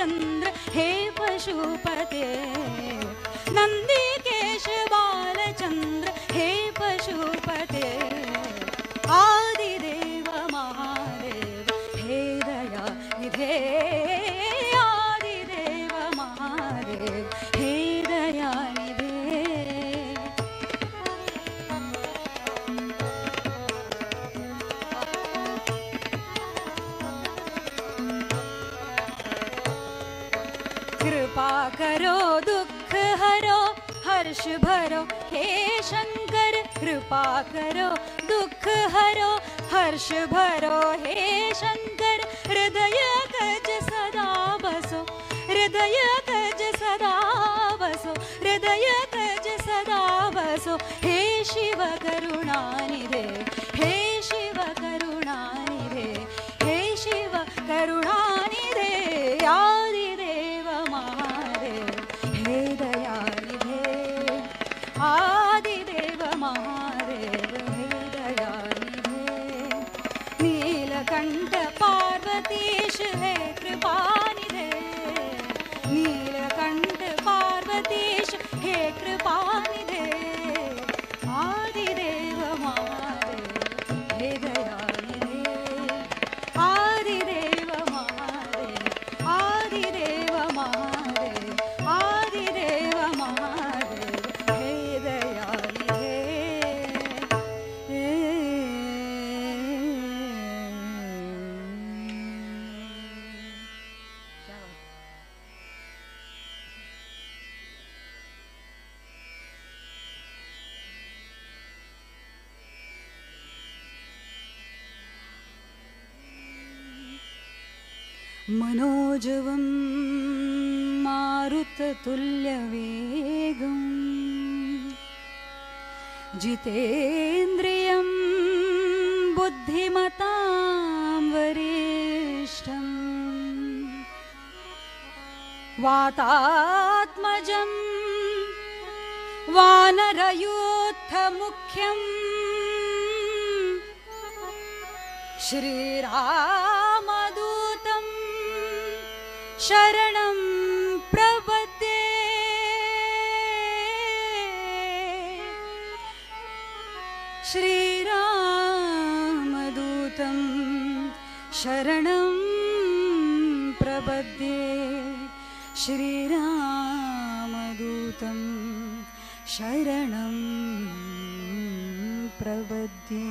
बालचंद्र हे पशुपते नंदिकेश बालचंद्र हे पशुपते आदिदेव महादेव हे दया निधे आदिदेव महादेव हे दया निधे कृपा करो दुख हरो हर्ष भरो हे शंकर कृपा करो दुख हरो हर्ष भरो हे शंकर हृदय गज सदा बसो हृदय गज सदा बसो हृदय गज सदा बसो हे शिव करुणानिधे हे शिव करुणानिधे हे शिव करुणानिधे आदिदेव महादेव हे दयानिधे आदिदेव महादेव हे दयानिधे नीलकंठ पार्वतीश हे कृपानिधे नीलकंठ पार्वतीश हे कृपानिधे आदिदेव महादेव हे दयानिधे आदिदेव महादेव आदिदेव महादेव आदिदेव महादेव हे दयानिधे मनोजवं मारुततुल्यवेगं जितेन्द्रियं बुद्धिमतां वरिष्ठं वातात्मजं वानरयूथमुख्यं श्रीरामदूतं शरणं प्रपद्ये श्रीरामदूतं शरणं प्रपद्ये श्रीरामदूतं शरणं प्रपद्ये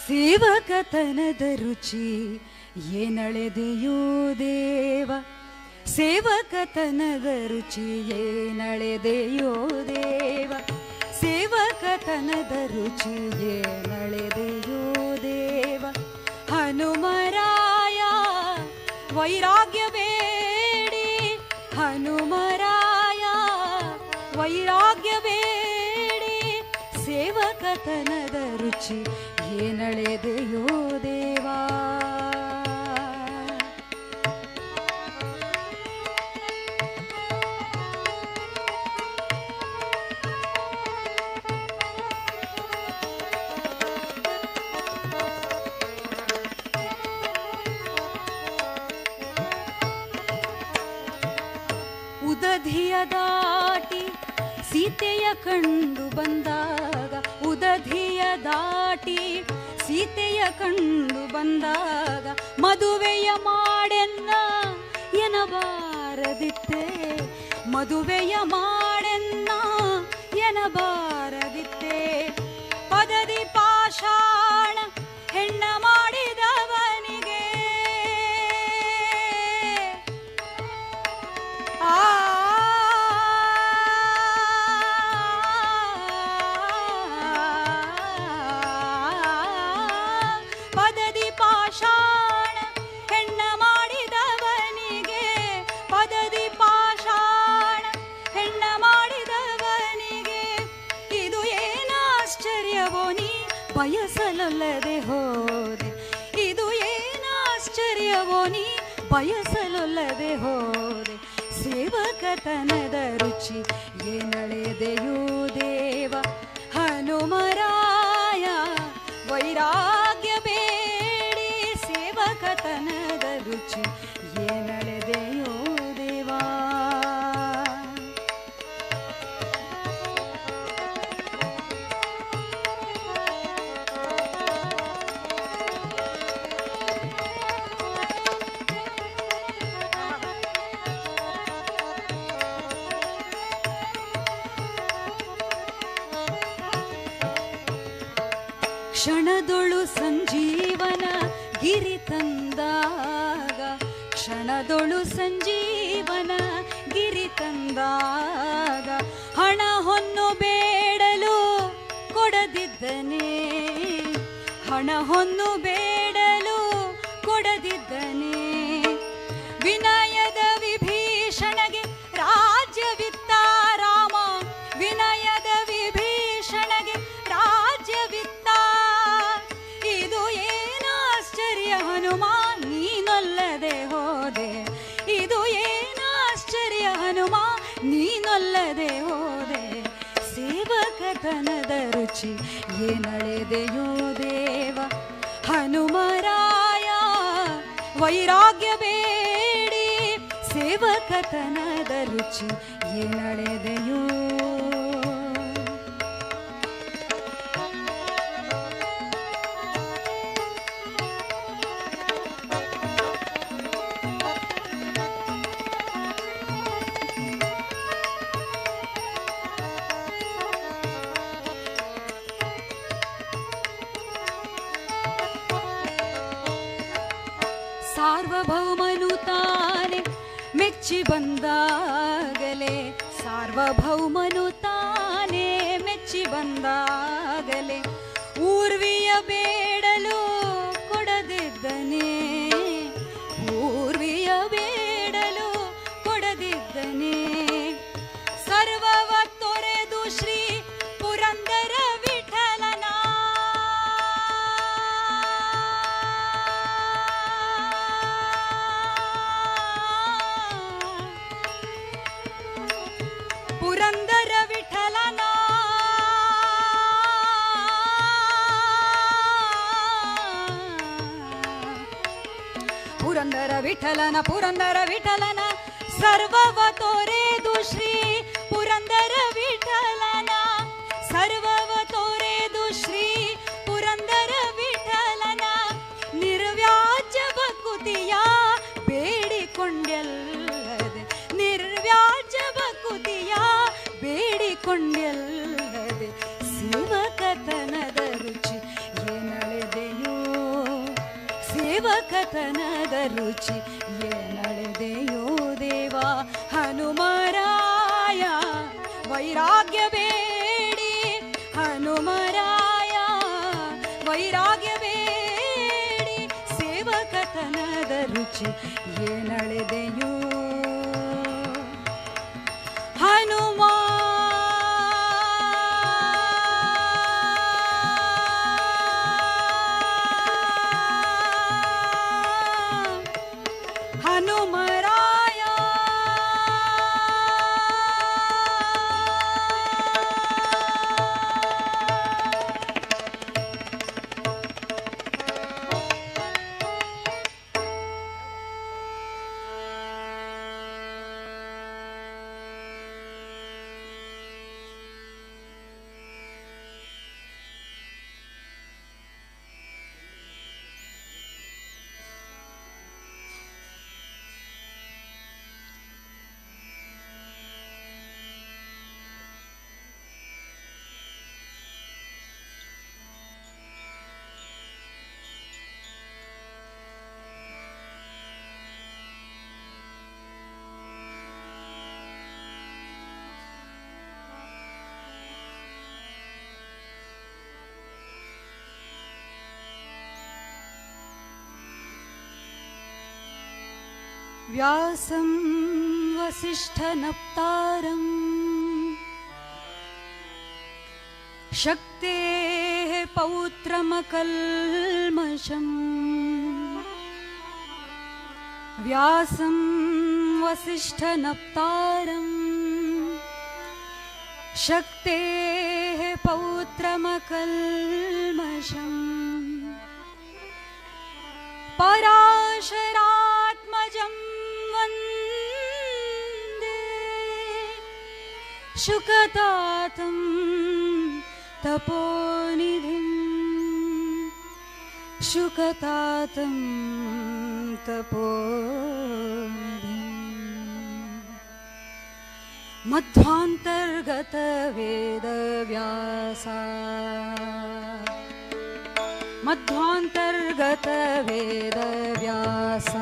ಸೇವಕತನದ ರುಚಿ ಏನಳೆದೆಯೋ ದೇವ ಸೇವಕತನದ ರುಚಿ ಏನಳೆದೆಯೋ ದೇವ ಸೇವಕತನದ ರುಚಿ ಏನಳೆದೆಯೋ ದೇವ ಹನುಮರಾಯ ವೈರಾಗ್ಯ ಬೇಡಿ ಹನುಮರಾಯ ವೈರಾಗ್ಯ ಬೇಡಿ ಸೇವಕತನದ ರುಚಿ ಏನಳೆದೆಯೋ ದೇವಾ ಉದಧಿಯ ದಾಟಿ ಸೀತೆಯ ಕಂಡು ಬಂದಾಗ ಉದಧಿಯ ದಾಟಿ ಸೀತೆಯ ಕಂಡು ಬಂದಾಗ ಮದುವೆಯ ಮಾಡೆನ್ನ ಎನಬಾರದಿತ್ತೆ ಮದುವೆಯ ಮಾಡೆನ್ನ ಎನಬಾರದಿತ್ತೆ ಪದದಿ ಪಾಷಾಣ ಹೆಣ್ಣ ಮಾಡಿದವನಿಗೆ ಪದದಿ ಪಾಷಾಣ ಹೆಣ್ಣ ಮಾಡಿದವನಿಗೆ ಪದದಿ ಪಾಷಾಣ ಹೆಣ್ಣ ಮಾಡಿದವನಿಗೆ ಇದು ಏನಾಶ್ಚರ್ಯವೋ ನೀ ಬಯಸಲೊಲ್ಲದೆ ಹೋದೆ ಇದು ಏನಾಶ್ಚರ್ಯವೋ ನೀ ಬಯಸಲೊಲ್ಲದೆ ಹೋದೆ ಸೇವಕತನದ ರುಚಿ ಏನಳೆದೆಯೋ ದೇವ ಹನುಮರಾಯ ವೈರಾಗ್ಯ ಬೇಡಿ ಸೇವಕತನದ ಕ್ಷಣದೊಳು ಸಂಜೀವನ ಗಿರಿ ತಂದಾಗ, ಕ್ಷಣದೊಳು ಸಂಜೀವನ ಗಿರಿ ತಂದಾಗ, ಹಣ ಹೊನ್ನು ಬೇಡಲು ಕೊಡದಿದ್ದನೆ, ಹಣ ಹೊನ್ನು ಬೇಡಲು ಕೊಡದಿದ್ದನೆ. ವಿನಯದ ವಿಭೀಷಣಗೆ ರಾಜ್ಯವಿತ್ತ ರಾಮ, ವಿನಯದ ವಿಭೀಷಣಗೆ ರಾಜ್ಯವಿತ್ತ. ಇದು ಏನಾಶ್ಚರ್ಯ ಹನುಮ ನೀನೊಲ್ಲದೆ ಹೋದೆ, ಇದು ಏನಾಶ್ಚರ್ಯ ಹನುಮ ನೀನೊಲ್ಲದೆ ಹೋದೆ. ಸೇವಕತನದ ರುಚಿ ಏನಳೆದೆಯೋ ದೇವ ಹನುಮರಾಯ, ವೈರಾಗ್ಯ ಬೇಡಿ ಸೇವಕತನದ ರುಚಿ ಏನಳೆದೆಯೋ. ಸಾರ್ವಭೌಮನು ತಾನೆ ಮೆಚ್ಚಿ ಬಂದಾಗಲೇ, ಸಾರ್ವಭೌಮನು ತಾನೆ ಮೆಚ್ಚಿ ಬಂದಾಗಲೇ, ಊರ್ವಿಯ ಬೇಡಲು ಕೊಡದಿದ್ದನೆ, ಊರ್ವಿಯ ಬೇಡಲು ಕೊಡದಿದ್ದನೆ. ಸರ್ವವ ತೊರೆದು ಶ್ರೀ ಪುರಂದರ ವಿಠಲನ, ಪುರಂದರ ವಿಠಲನ, ಪುರಂದರ ವಿಠಲನ, ಪುರಂದರ ವಿಠಲನ, ಸರ್ವವ ತೊರೆದು ಶ್ರೀ ಪುರಂದರ ವಿಠಲನ, ಸರ್ವವ ತೊರೆದು ಶ್ರೀ ಪುರಂದರ ವಿಠಲನ. ನಿರ್ವ್ಯಾಜ ಭಕುತಿಯ ಬೇಡಿಕೊಂಡೆಲ್ಲದೆ, ನಿರ್ವ್ಯಾಜ ಭಕುತಿಯ ಬೇಡಿಕೊಂಡೆಲ್ಲದೆ, ಸೇವಕತನದ ರುಚಿ ಏನಳೆದೆಯೋ, ಸೇವಕತನದ ರುಚಿ ಏನಳೆದೆಯೋ ದೇವ ಹನುಮರಾಯ. ವೈರಾಗ್ಯ ಬೇಡಿ ಹನುಮರಾಯ, ವೈರಾಗ್ಯ ಬೇಡಿ ಸೇವಕತನದ ರುಚಿ ಏನಳೆದೆಯೋ. ಹನುಮ ಹನುಮರಾಯ, ವ್ಯಾಸಂ ವಸಿಷ್ಠನಪ್ತಾರಂ ಶಕ್ತೇಃ ಪೌತ್ರಮಕಲ್ಮಷಂ. ವ್ಯಾಸಂ ವಸಿಷ್ಠನಪ್ತಾರಂ ಶಕ್ತೇಃ ಪೌತ್ರಮಕಲ್ಮಷಂ. ಪರಾಶರಾತ್ಮಜಂ ವಂದೇ ಶುಕತಾತಂ ತಪೋನಿಧಿಂ. ಶುಕತಾತಂ ತಪೋನಿಧಿಂ. ಮಧ್ವಾಂತರ್ಗತ ವೇದವ್ಯಾಸ ಮಧ್ವಾಂತರ್ಗತ ವೇದವ್ಯಾಸ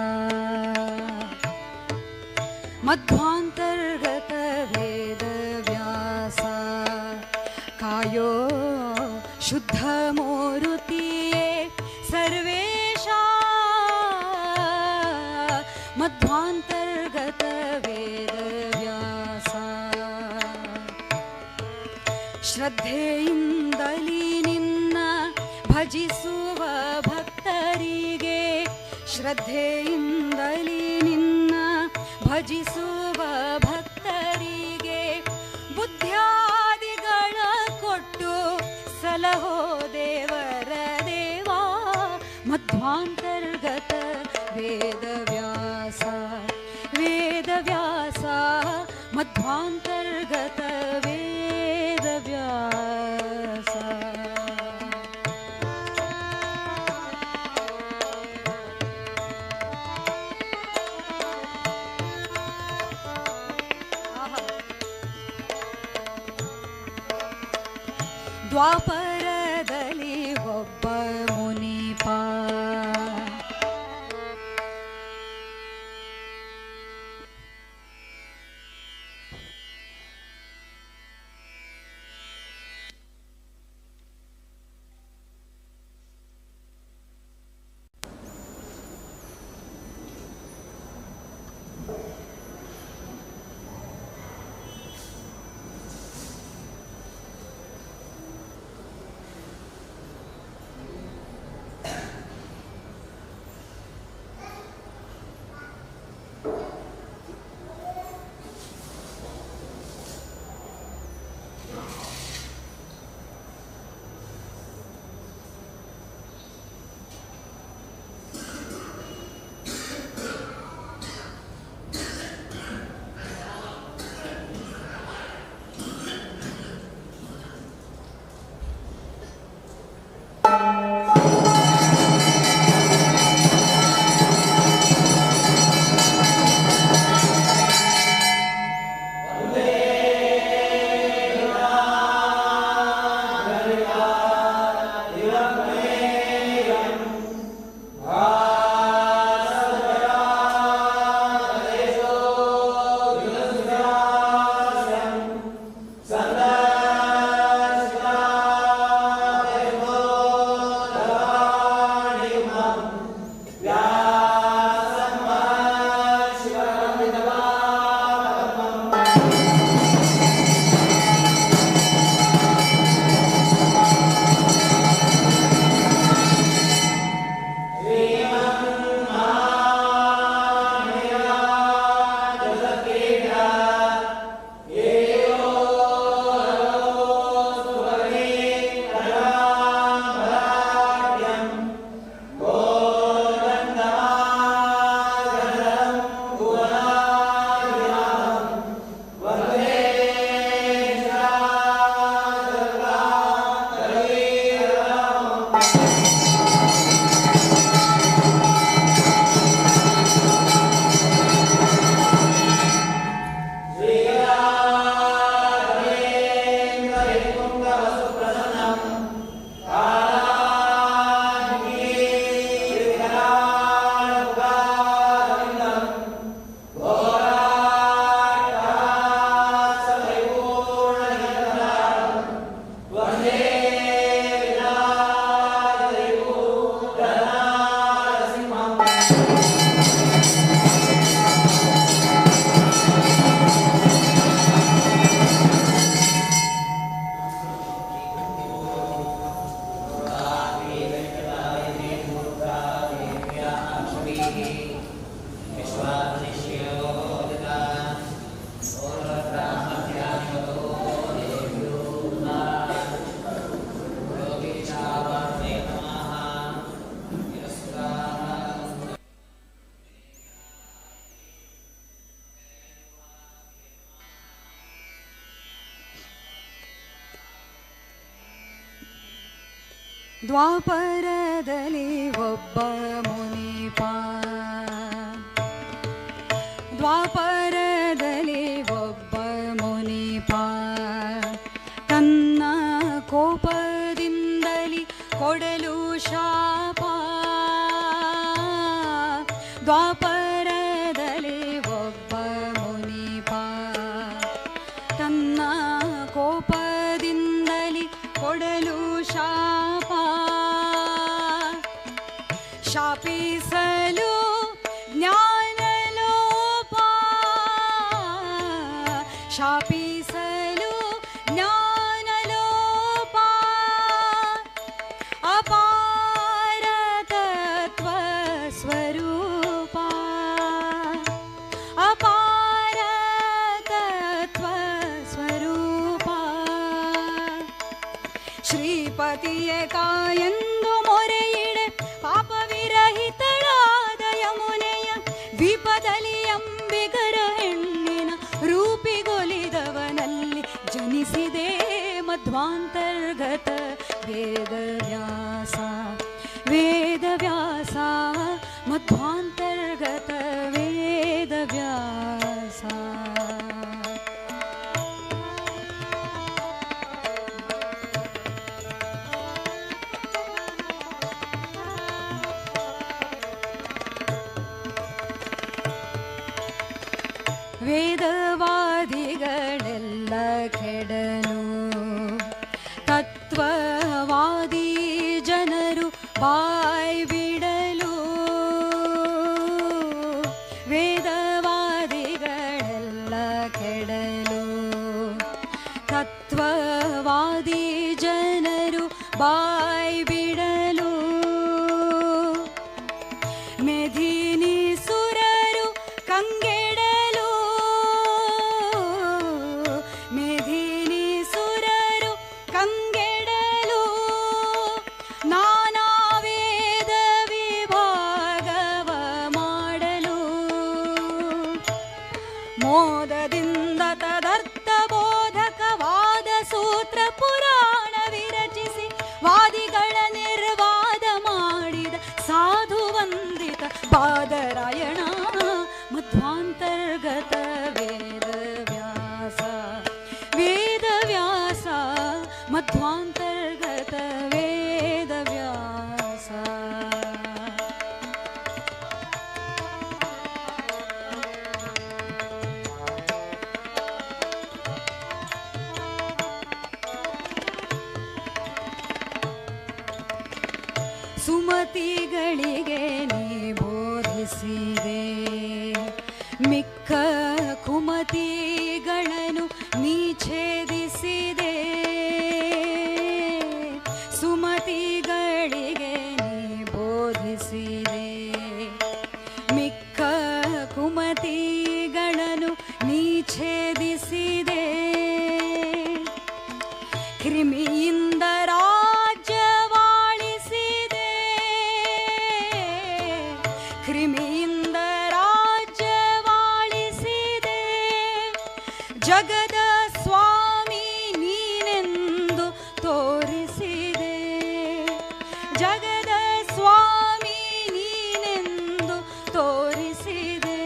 ಮಧ್ವಾಂತರ್ಗತ ವೇದವ್ಯಾಸ ಕಾಯೋ ಶುದ್ಧ ಮೂರುತಿಯೇ ಸರ್ವೇಶ ಮಧ್ವಾಂತರ್ಗತ ವೇದವ್ಯಾಸ ಶ್ರದ್ಧೆಯಿಂದಲಿ ನಿನ್ನ ಭಜಿಸುವ ಭಕ್ತರಿಗೆ ಶ್ರದ್ಧೆಯಿಂದಲಿ ನಿನ್ನ ಭಜಿಸುವ ಭಕ್ತರಿಗೆ ಬುದ್ಧ್ಯಾದಿಗಳ ಕೊಟ್ಟು ಸಲಹೋ ದೇವರ ದೇವಾ ಮಧ್ವಾಂತರ್ಗತ ವೇದವ್ಯಾಸ ವೇದವ್ಯಾಸ ಮಧ್ವಾಂತರ್ಗತ ವೇದವ್ಯಾಸ ದ್ವಾಪರದಲ್ಲಿ ಒಬ್ಬ ಮುನಿಪ ದ್ವಾಪರದಲ್ಲಿ ಒಬ್ಬ ಮುನಿಪ ದ್ವಾಪರದಲ್ಲಿ ಒಬ್ಬ ಮುನಿಪ ತನ್ನ ಕೋಪದಿಂದಲಿ ಕೊಡಲು ಶಾಪ ದ್ವಾಪರದಲ್ಲಿ ಒಬ್ಬ ಮುನಿಪ ತನ್ನ ಕೋಪದಿಂದಲಿ ಕೊಡಲು ಶಾಪ ಶಾಪಿಸಲು ಜ್ಞಾನಲೋಪ ಶಾಪಿಸಲು ಜ್ಞಾನಲೋಪ ಅಪಾರ ತತ್ವ ಸ್ವರೂಪ ಅಪಾರ ತತ್ವ ಸ್ವರೂಪ ಶ್ರೀಪತಿಯ ಕಾಯೆಂದು ಮೊರೆಯಿಡೆ ಪಾಪವಿರಹಿತಳಾದ ಯಮುನೆಯ ದ್ವೀಪದಲ್ಲಿ ಅಂಬಿಗರ ಹೆಣ್ಣಿನ ರೂಪಿಗೊಲಿದವನಲ್ಲಿ ಜನಿಸಿದೆ ಮಧ್ವಾಂತರ್ಗತ ವೇದವ್ಯಾಸ ವೇದವ್ಯಾಸ ಮಧ್ವಾಂತರ್ಗತ ವೇದವ್ಯಾಸ ವೇದವಾದಿಗಳೆಲ್ಲ ಕೆಡಲು ತತ್ವವಾದಿ ಜನರು ಬಾಯ್ ಬಿಡಲು ವೇದವಾದಿಗಳೆಲ್ಲ ಕೆಡಲು ತತ್ವವಾದಿ ಜನರು ಬಾಯ್ ಬಿಡಲು ಮೆಧಿನಿ ಸುರರು ಕಂಗೆಡಲು ಮೆಧಿನಿ ಸುರರು ಕಂಗೆಡಲು ನಾನಾ ವೇದ ವಿಭಾಗವ ಮಾಡಲು ಮೋದದಿಂದ ತದರ್ಥ ಬೋಧಕವಾದ ಸೂತ್ರ ಪುರಾಣ ವಿರಚಿಸಿ ವಾದಿಗಳ ನಿರ್ವಾದ ಮಾಡಿದ ಸಾಧು ವಂದಿತ ಬಾದರಾಯಣ ಮಧ್ವಾಂತರ್ಗತ ವೇದವ್ಯಾಸ ವೇದವ್ಯಾಸ ಮಧ್ವಾಂತರ್ಗತ ವೇದವ್ಯಾಸ ಸುಮತಿಗಳಿಗೆ ನೀ ಬೋಧಿಸಿದೆ ಮಿಕ್ಕ ಕುಮತಿಗಳನ್ನು ನೀ ಛೇದಿಸಿದೆ ಸುಮತಿಗಳಿಗೆ ನೀ ಬೋಧಿಸಿದೆ ಮಿಕ್ಕ ಕುಮತಿಗಳನ್ನು ನೀ ಛೇದಿಸಿದೆ ಕ್ರಿಮಿಯಿಂದ ರಾಜ್ಯವಾಳಿಸಿದೆ ಕ್ರಿಮಿಯಿಂದ ರಾಜ್ಯವಾಳಿಸಿದೆ ಜಗದ ಸ್ವಾಮಿ ನೀನೆಂದು ತೋರಿಸಿದೆ ಜಗದ ಸ್ವಾಮಿ ನೀನೆಂದು ತೋರಿಸಿದೆ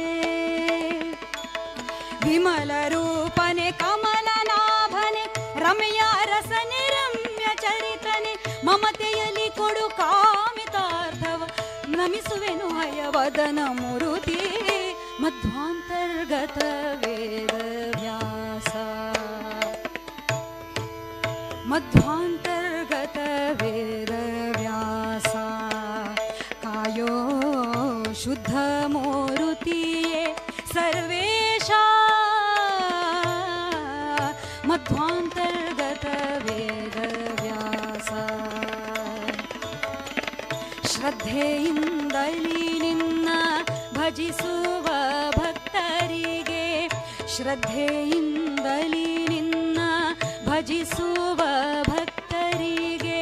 ವಿಮಲ ರೂಪನೆ ಕಮಲನಾಭನೆ ರಮ್ಯ ರಸನೆ ರಮ್ಯ ಚರಿತನೆ ಮಮತೆಯಲ್ಲಿ ಕೊಡು ಕಾಮಿತಾರ್ಥವ ನಮಿಸುವೆನು ಹಯವದನ ಮುರುತಿ ಮಧ್ವಾಂತರ್ಗತ ವೇದವ್ಯಾಸ ಮಧ್ವಾಂತರ್ಗತ ವೇದವ್ಯಾಸ ಕಾಯೋ ಶುದ್ಧ ಮೂರುತಿಯೇ ಸರ್ವೇಶ ಮಧ್ವಾಂತರ್ಗತ ವೇದವ್ಯಾಸ ಶ್ರದ್ಧೆಯಿಂದಲಿ ನಿನ್ನ ಭಜಿಸುವ ಭಕ್ತರಿಗೆ ಶ್ರದ್ಧೆಯಿಂದಲಿ ನಿನ್ನ ಭಜಿಸುವ ಭಕ್ತರಿಗೆ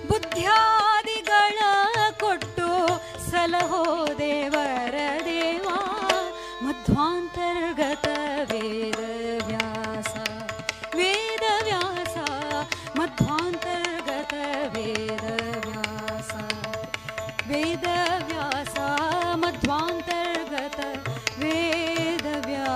ಬುದ್ಧ್ಯಾದಿಗಳ ಕೊಟ್ಟು ಸಲಹೋ ದೇವರ ದೇವ ಮಧ್ವಾಂತರ್ಗತ ವೇದವ್ಯಾಸ ವೇದವ್ಯಾಸ ಮಧ್ವಾಂತರ್ಗತ ವೇದವ್ಯಾಸ ವೇದವ್ಯಾಸ ಮಧ್ವಾಂತರ್ಗತ ವೇದವ್ಯಾಸ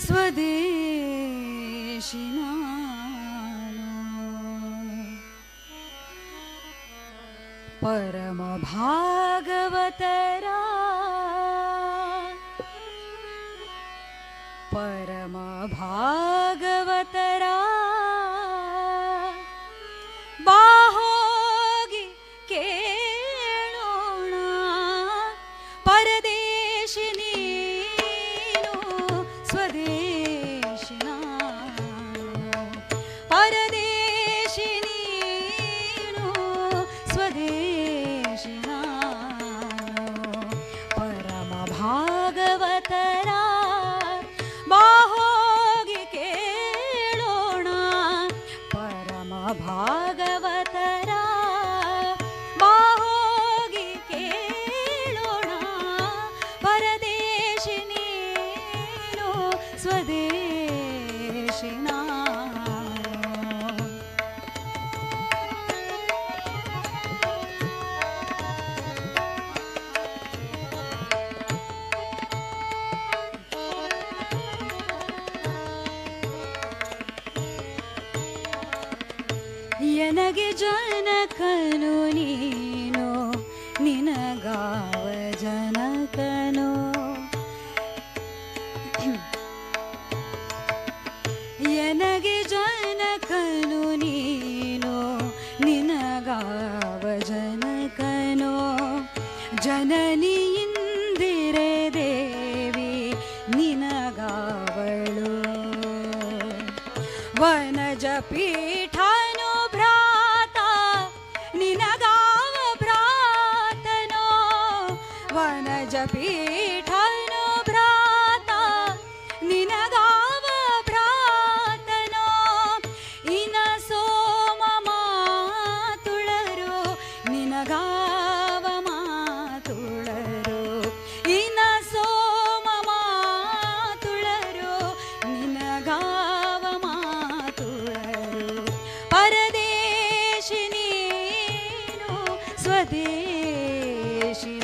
ಸ್ವದೇಶಿ ಪರಮ ಭಾಗವತರ ಪರಮ ಭಾಗವತರ ಬಾಹೋಗಿ ಕೇಳೋಣ ಪರದೇಶಿ ನೀನು ಸ್ವದೇಶಿ ನಾನು ಪರದೇಶಿ ನೀನು ಸ್ವದೇಶಿ ನಾನು ಪರಮ ಭಾಗವತರ ಬಾಹೋಗಿ ಕೇಳೋಣ ಪರಮ ಭಾಗವತರ ಬಾಹೋಗಿ ಕೇಳೋಣ ಪರದೇಶಿ ನೀನು ಸ್ವದೇಶಿ ನಾನು ನನಗೆ ಜನಕನು ನೀನು ನಿನಗಾವ ಜನಕನು ನನಗೆ ಜನಕನು ನೀನು ನಿನಗಾವ ಜನಕನು ಜನನಿ ಇಂದಿರೆ ದೇವಿ ನಿನಗಾವಳು ವನಜ ಪೀಠನು ಭ್ರಾತ ನಿನಗಾವ ಭ್ರಾತನೋ ವನಜ ಪೀಠನು ಭ್ರಾತ ನಿನಗಾವ ಭ್ರಾತನೋ ಇನ ಸೋಮ ಮಾತುಳರು ನಿನಗಾವ ಮಾತುಳರು ಇನ ಸೋಮ ಮಾತುಳರು ನಿನಗಾವ ಮಾತುಳರು ಪರದೇಶಿ ನೀನು ಸ್ವದೇಶಿ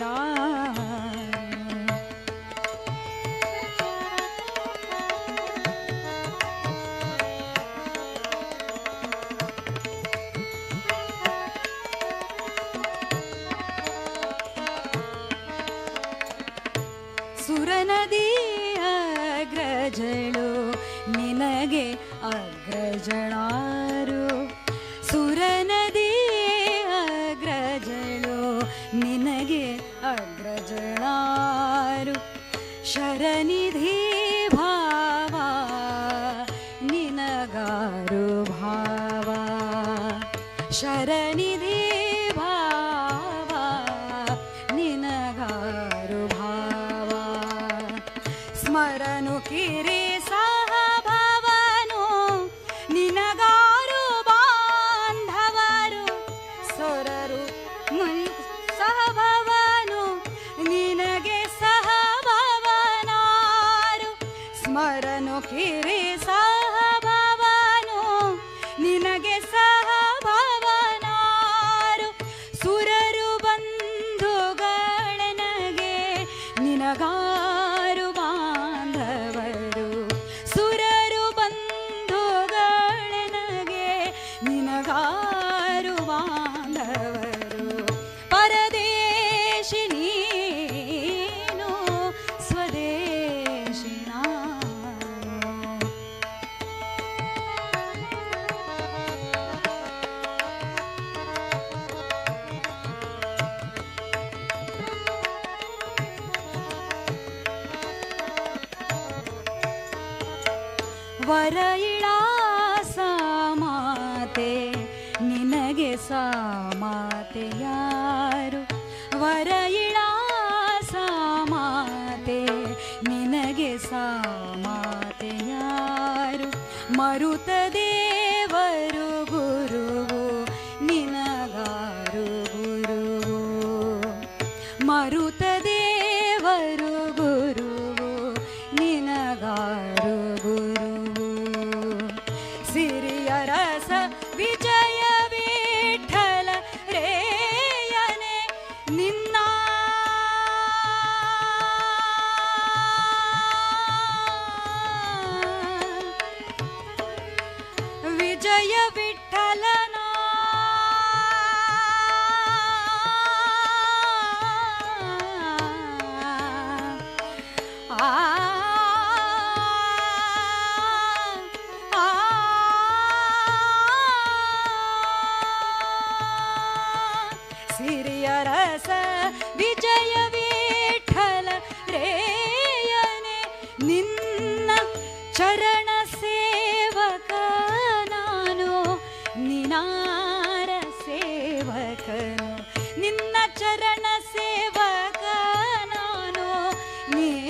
ನಾನು ಸುರನದಿ ಅಗ್ರಜಳು ನಿನಗೆ ಅಗ್ರಜಳಾರು ಸುರನದಿ ಅಗ್ರಜಳು ನಿನಗೆ ಅಗ್ರಜಳಾರು ಶರನಿಧಿ ಭಾವ ನಿನಗಾರು ಭಾವ ಶರನಿಧಿ ಭಾವ ನಿನಗಾರು ಭಾವ ಸ್ಮರನು ಕಿರಿ ಸಹಭವನು ನಿನಗಾರು ಬಾಂಧವರು ಸೊರರು ಸಹಭವನು ನಿನಗೆ ಸಹಭವನಾರು ಸ್ಮರನು ಕಿರಿ ಸಹಭವನು ನಿನಗೆ ಸಹಭವನಾರು ಸುರರು ಬಂಧುಗಳನಗೆ ನಿನಗಾರು ಬಾಂಧವರು ಸುರರು ಬಂಧುಗಳನಗೆ ನಿನಗಾರು ಬಾಂಧವರು ಪರದೇಶಿ ನೀನು ಸ್ವದೇಶಿ ನಾನು ವರ ಇಳಾಸ ಮಾತೆ ನಿನಗೆ ಸಾಮಾತೆ ಯಾರು ವರ ಇಳಾಸ ಮಾತೆ ನಿನಗೆ ಸಾಮಾತೆ ಯಾರು ಮರುತ ದೇವರು ಗುರುವು ನಿನಗಾರು ಗುರುವು ಮರುತ ದೇವರು ಗುರುವು ನಿನಗಾರು ಗುರುವು ಸಿರಿಯ ರಸ ವಿಜಯ ವಿಠಲ ರೇಯನೆ ನಿನ್ನ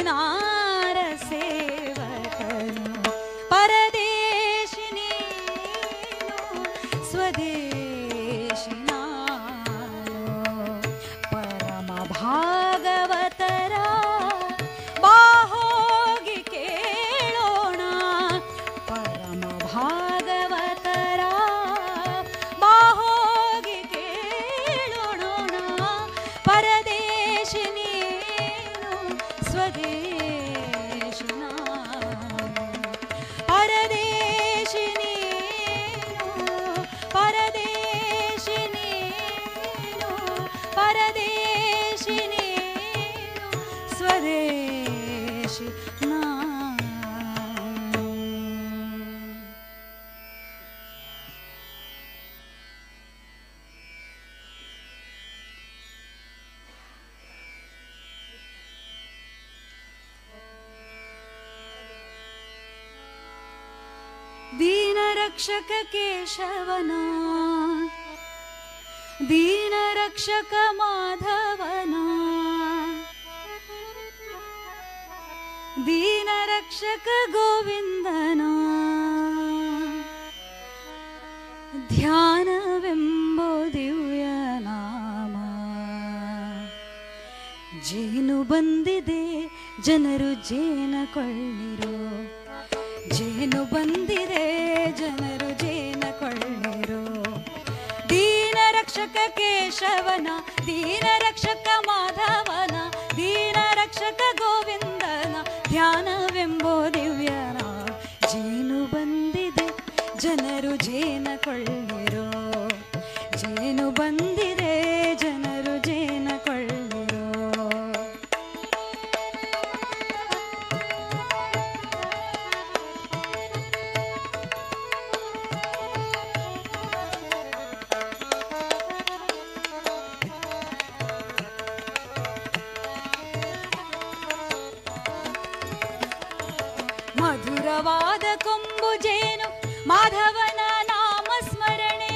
ದೀನಾರ ಸೇವಕನು ಪರದೇಶಿ ನೀನು ಸ್ವದೇಶಿ ನಾನು ಪರಮ ಭಾಗವತರ ಬಾಹೋಗಿ ಕೇಳೋಣ ಪರಮ ಭಾಗವತರ ಬಾಹೋಗಿ ಕೇಳೋಣ ಪರದೇಶಿ ನೀನು ಸ್ವದೇಶಿ ನಾನು ಪರದೇಶಿ ನೀನು ಪರದೇಶಿ ನೀನು ಪರದೇಶಿ ನೀನು ಸ್ವದೇಶಿ ನಾನು. ದೀನರಕ್ಷಕ ಕೇಶವನ ದೀನರಕ್ಷಕ ಮಾಧವನ ದೀನರಕ್ಷಕ ಗೋವಿಂದನ ಧ್ಯಾನವೆಂಬೋ ದಿವ್ಯ ನಾಮ ಜೇನು ಬಂದಿದೆ ಜನರು ಜೇನ ಕೊಳ್ಳಿರೋ ಜೇನು ಬಂದಿದೆ ಜನರು ಜೇನ ಕೊಳ್ಳಿರೋ ದೀನರಕ್ಷಕ ಕೇಶವನ ದೀನರಕ್ಷಕ ಮಾಧವನ ದೀನರಕ್ಷಕ ಗೋವಿಂದನ ಧ್ಯಾನವೆಂಬೋ ದಿವ್ಯನ ಜೇನು ಬಂದಿದೆ ಜನರು ಜೇನ ಕೊಳ್ಳಿರೋ ಜೇನು ಬಂದಿದೆ ಜನರು ಜೇನ ಕೊಳ್ಳಿರೋ. ಮಧುರವಾದ ಕೊಂಬು ಜೇನು ಮಾಧವನ ನಾಮ ಸ್ಮರಣೆ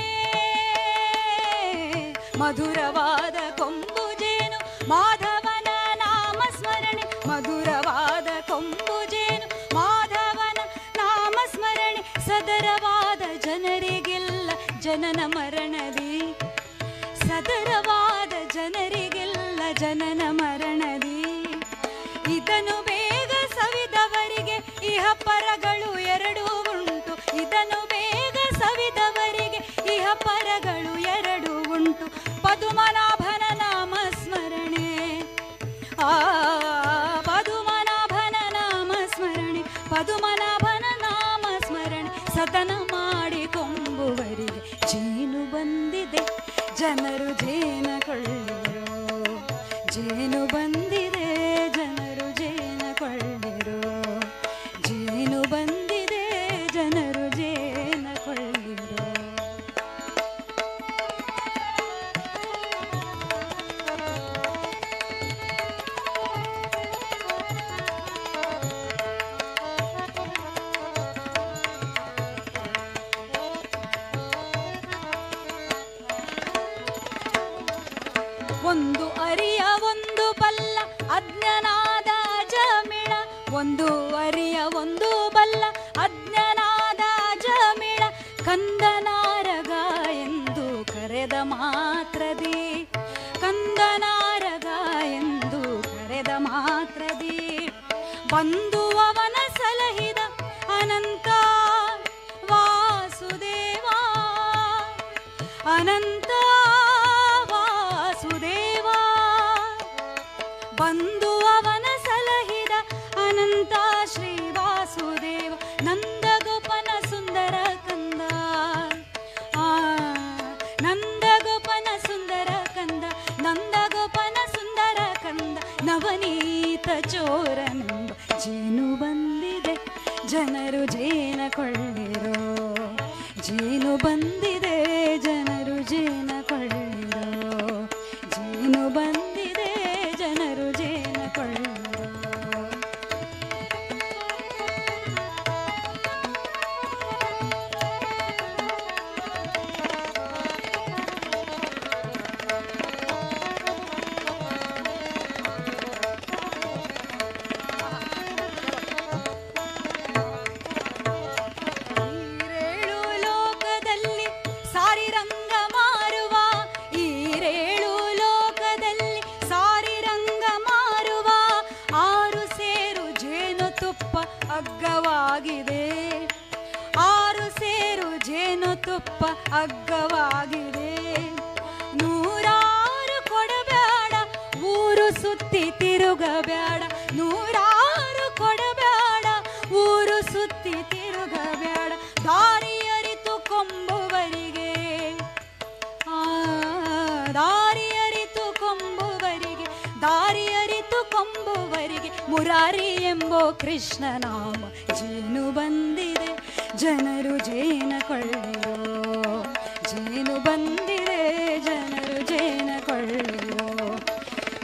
ಮಧುರವಾದ ಕೊಂಬು ಜೇನು ಮಾಧವನ ನಾಮ ಸ್ಮರಣೆ ಮಧುರವಾದ ಕೊಂಬು ಜೇನು ಮಾಧವನ ನಾಮ ಸ್ಮರಣೆ ಸದರವಾದ ಜನರಿಗೆಲ್ಲ ಜನನ ಮರಣದಿ ಸದರವಾದ ಜನರಿಗೆಲ್ಲ ಜನನ ಮರಣದಿ ಇದನ್ನು ಬೇಗ ಸವಿದವರಿಗೆ ಇಹ ಪರಗಳು ಎರಡೂ ಉಂಟು ಇದನ್ನು ಬೇಗ ಸವಿದವರಿಗೆ ಇಹ ಪರಗಳು ಎರಡೂ ಉಂಟು ಪದುಮನಾಭನ ನಾಮ ಸ್ಮರಣೆ ಪದುಮನಾಭನ ನಾಮ ಸ್ಮರಣೆ ಪದುಮನಾಭನ ನಾಮ ಸ್ಮರಣೆ ಸದನ ಮಾಡಿ ಕೊಂಬುವರಿಗೆ ಜೇನು ಬಂದಿದೆ ಜನರು ಜೇನ ಕೊಳ್ಳಿರೋ ಜೇನು ಬಂದಿದೆ ಜನರು ಜೇನ ಕೊಳ್ಳಿರೋ ಜೇನು ಬಂದಿದೆ ಜನರು ಜೇನ ಕೊಳ್ಳಿರೋ. ಒಂದು ಅರಿಯ ಒಂದು ಬಲ್ಲ ಅಜ್ಞನಾದ ಜಮಿಳ ಒಂದು ಅರಿಯ ಒಂದು ಬಲ್ಲ ಅಜ್ಞನಾದ ಜಮಿಳ ಕಂದನಾರಗ ಎಂದು ಕರೆದ ಮಾತ್ರದಿ ಕಂದನಾರಗ ಎಂದು ಕರೆದ ಮಾತ್ರದಿ ಬಂದು ಅವನ ಸಲಹಿದ ಅನಂತ ವಾಸುದೇವ ಅನಂತ ವಾಸುದೇವ ಬಂದು ಅವನ ಸಲಹಿದ ಅನಂತ ಶ್ರೀ ವಾಸುದೇವ ನಂದಗೋಪನ ಸುಂದರ ಕಂದ ನಂದಗೋಪನ ಸುಂದರ ಕಂದ ನಂದಗೋಪನ ಸುಂದರ ಕಂದ ನವನೀತ ಚೋರನೆಂಬ ಜೇನು ಬಂದಿದೆ ಜನರು ಜೇನ ಕೊಳ್ಳಿರೋ ಜೇನು ಬಂದಿದೆ ಜನರು ಜೇನ ಕೊಳ್ಳಿರೋ ಜೇನು ಬಂದಿದೆ ಜನರು ಜೇನ ಕೊಳ್ಳಿರೋ. ಅಗ್ಗವಾಗಿದೆ, 6 ಸೇರು ಜೇನುತುಪ್ಪ ಅಗ್ಗವಾಗಿದೆ. 100 ಕೊಡಬೇಡ, ಊರು ಸುತ್ತಿ ತಿರುಗಬೇಡ, 100 ಕೊಡಬೇಡ, ಊರು ಸುತ್ತಿ ತಿರುಗಬೇಡ. ದಾರಿ ಅರಿತು ಕೊಂಬುವರಿಗೆ, ದಾರಿ ಅರಿತು ಕೊಂಬುವರಿಗೆ, ದಾರಿ ಅರಿತು ಕೊಂಬುವರಿಗೆ ಮುರಾರಿ ಎಂಬೋ ಕೃಷ್ಣ ನಾಮ ಜೇನು ಬಂದಿದೆ, ಜನರು ಜೇನ ಕೊಳ್ಳಿರೋ. ಜೇನು ಬಂದಿದೆ, ಜನರು ಜೇನ ಕೊಳ್ಳಿರೋ.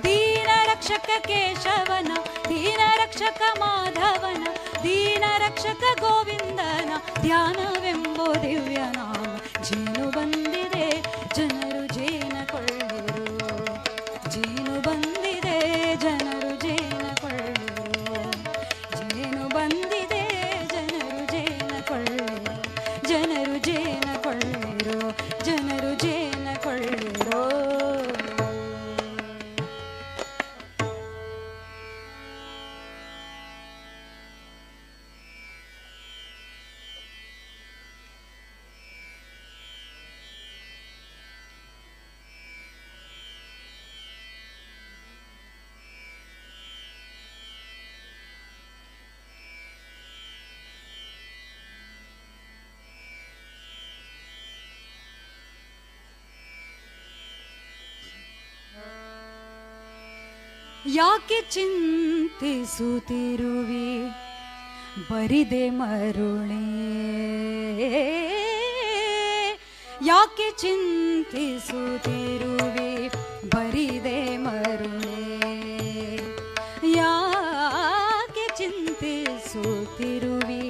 ದೀನ ರಕ್ಷಕ ಕೇಶವನ, ದೀನ ರಕ್ಷಕ ಮಾಧವನ, ದೀನ ರಕ್ಷಕ ಗೋವಿಂದನ ಧ್ಯಾನವೆಂಬೋ ದಿವ್ಯ ನಾಮ ಜೇನು ಬಂದಿದೆ, ಜನರು ಜೇನ ಕೊಳ್ಳಿರೋ. ಜೇನು ಬಂದಿದೆ, ಜನರು ಜೇನ ಕೊಳ್ಳಿರೋ. ಜೇನು ಬಂದಿದೆ, ಜನರು ಜೇನ ಕೊಳ್ಳಿರೋ. ಜನರು ಜೇನ ಕೊಳ್ಳಿರೋ, ಜನರು ಜೇನ ಕೊಳ್ಳಿರೋ. ಯಾಕೆ ಚಿಂತಿಸುತ್ತಿರುವಿ ಬರಿದೆ ಮರುಳೇ, ಯಾಕೆ ಚಿಂತಿಸುತ್ತಿರುವಿ ಬರಿದೆ ಮರುಳೇ, ಯಾಕೆ ಚಿಂತಿಸುತ್ತಿರುವಿ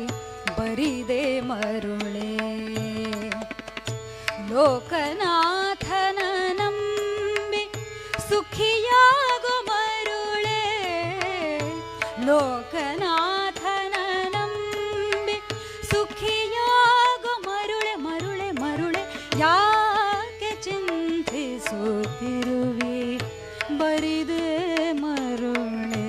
ಬರಿದೆ ಮರುಳೇ. ಲೋಕನಾಥನ ನಂಬಿ ಸುಖಿಯಾಗು ಮರುಳೇ, ಲೋಕನಾಥನ ನಂಬಿ ಸುಖಿಯಾಗು ಮರುಳೆ. ಮರುಳೆ ಮರುಳೆ ಯಾಕೆ ಚಿಂತಿಸುತ್ತಿರುವಿ ಬರಿದೆ ಮರುಳೆ.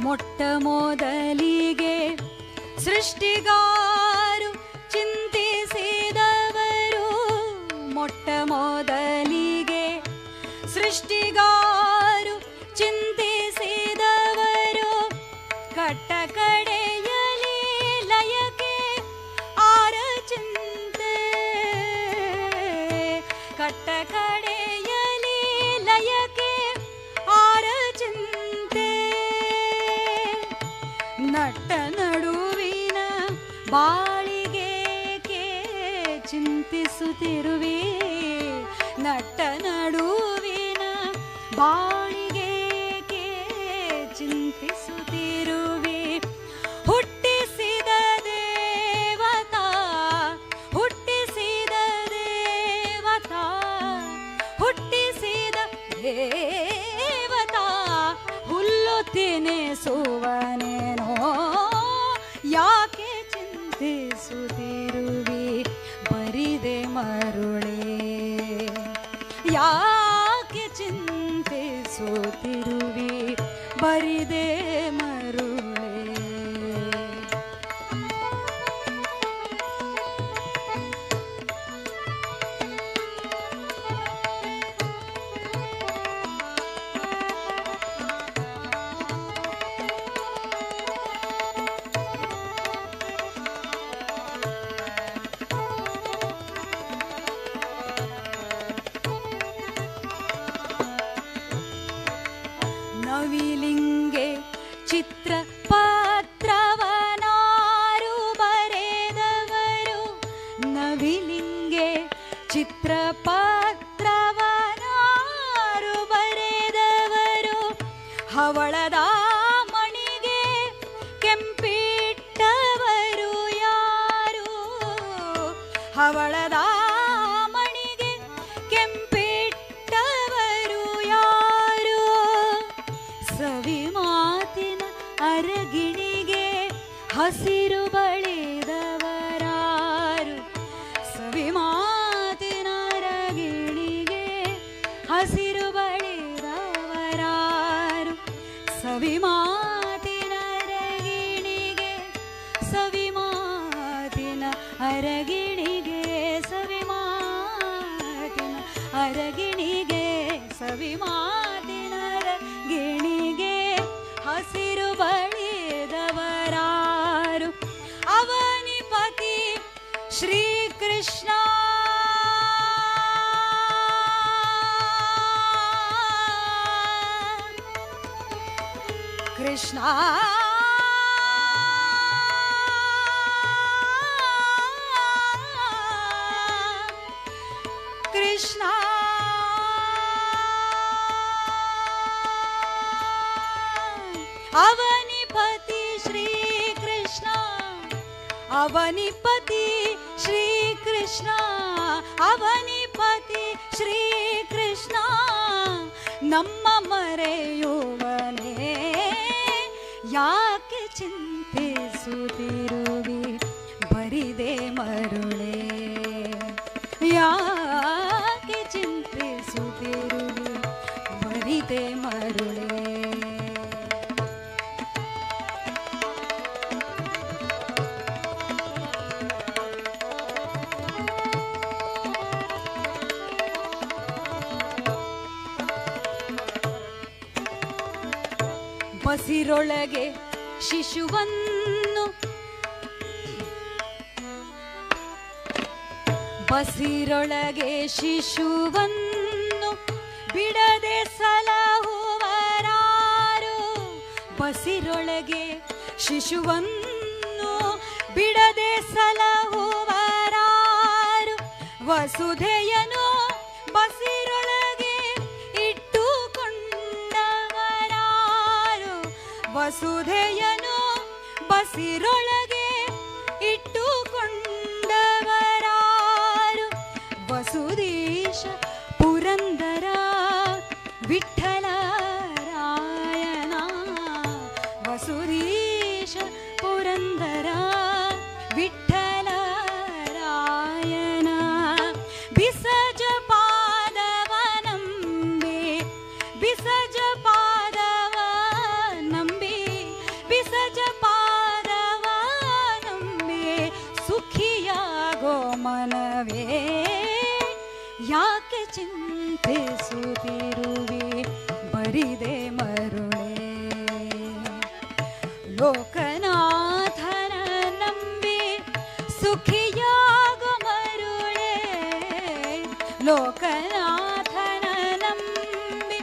ಮೊಟ್ಟ ಮೊದಲಿಗೆ ಸೃಷ್ಟಿಗಾರು ಚಿಂತಿಸಿದವರು, ಮೊಟ್ಟ ಮೊದಲಿಗೆ ಸೃಷ್ಟಿಗಾರು ಚಿಂತಿಸಿದವರು, ಕಟ್ಟ ಕಡೆಯಲಿ ಲಯಕ್ಕೆ ಆರ ಚಿಂತೆ, ಕಟ್ಟ ಕಡೆಯಲಿ ಲಯಕ್ಕೆ ಆರ ಚಿಂತೆ. ನಟ್ಟ ನಡುವಿನ ಬಾಳಿಗೆಗೆ ಚಿಂತಿಸುತ್ತಿರುವಿ, ನಟ್ಟ ನಡುವಿನ ಬಾಳಿಗೆಗೆ ಚಿಂತಿಸುತ್ತಿರುವಿ. ಹುಟ್ಟಿಸಿದ ದೇವತಾ, ಹುಟ್ಟಿಸಿದ ದೇವತಾ, ಹುಟ್ಟಿಸಿದ ದೇವತಾ ಹುಲ್ಲು ತಿನಿಸುವನೇನೋ, ಯಾಕೆ ಚಿಂತಿಸುತ್ತಿರುವಿ ಬರಿದೆ ಮರುಳೇ, ಯಾಕೆ ಚಿಂತಿಸುತ್ತಿರುವಿ ಬರಿದೆ ಮರುಳೇ. ನವಿಲಿಂಗೆ ಚಿತ್ರ ಪತ್ರವನಾರು ಬರೆದವರು, ನವಿಲಿಂಗೆ ಚಿತ್ರ ಪತ್ರವನಾರು ಬರೆದವರು, ಹವಳದ ಮಣಿಗೆ ಕೆಂಪಿಟ್ಟವರು ಯಾರು, ಹವಳದ ಮಣಿಗೆ ಕೆಂಪಿಟ್ಟವರು ಯಾರು. ಸವಿ ಮಾತಿನ ಅರಗಿಣಿಗೆ ಹಸಿರು ಬಳಿದವರಾರು ಸವಿ ಮಾತಿನ ರಗಿಣಿಗೆ ಹಸಿರು ಬಳಿದವರಾರು ಸವಿ ಮಾತಿನ ರಗಿಣಿಗೆ ಸವಿ ಮಾತಿನ ಅರಗಿಣಿಗೆ ಸವಿ ಮಾತಿನ ಅರಗಿಣಿಗೆ ಸವಿ ಮಾತಿನ ಅರಗಿಣಿಗೆ ಹಸಿರು ಬಳಿದವರಾರು ಅವನಿಪತಿ ಶ್ರೀಕೃಷ್ಣ ಕೃಷ್ಣ ಕೃಷ್ಣ ಅವನಿಪತಿ ಶ್ರೀಕೃಷ್ಣ ಅವನಿಪತಿ ಶ್ರೀಕೃಷ್ಣ ಅವನಿಪತಿ ಶ್ರೀಕೃಷ್ಣ ನಮ್ಮ ಮರೆಯುವನೇ ಯಾಕೆ ಚಿಂತಿಸುತ್ತಿರುವಿ ಬರಿದೆ ಮರುಳೇ ಯಾಕೆ ಚಿಂತಿಸುತ್ತಿರುವಿ ಬರಿದೆ ಮರುಳೇ ಬಸಿರೊಳಗೆ ಶಿಶುವನ್ನು ಬಸಿರೊಳಗೆ ಶಿಶುವನ್ನು ಬಿಡದೆ ಸಲಹುವರಾರು ಬಸಿರೊಳಗೆ ಶಿಶುವನ್ನು ಬಿಡದೆ ಸಲಹುವರಾರು ವಸುಧೆಯನು ಬಸಿರೊಳಗೆ ಇಟ್ಟುಕೊಂಡವರಾರು ವಸುಧೆಯನು ಬಸಿರೊಳಗೆ ಇಟ್ಟುಕೊಂಡವರಾರು ವಸುದೀಶ ಪುರಂದರ ವಿಠ್ಠಲ ರಾಯಣ ವಸುದೀಶ ಪುರಂದರ ವಿಠ್ಠಲ ರಾಯಣ ಬಿಸಜ ಪಾದವ ನಂಬಿ ಬಿಸಜ ಪಾದವ ನಂಬಿ ಬಿಸಜ ಪಾದವ ನಂಬಿ ಸುಖಿಯಾಗೋ ಮನವೇ ಯಾಕೆ ಚಿಂತಿಸುತ್ತಿರುವಿ ಬರಿದೆ ಮರುಳೇ ಲೋಕನಾಥನ ನಂಬಿ ಸುಖಿಯಾಗೋ ಮರುಳೇ ಲೋಕನಾಥನ ನಂಬಿ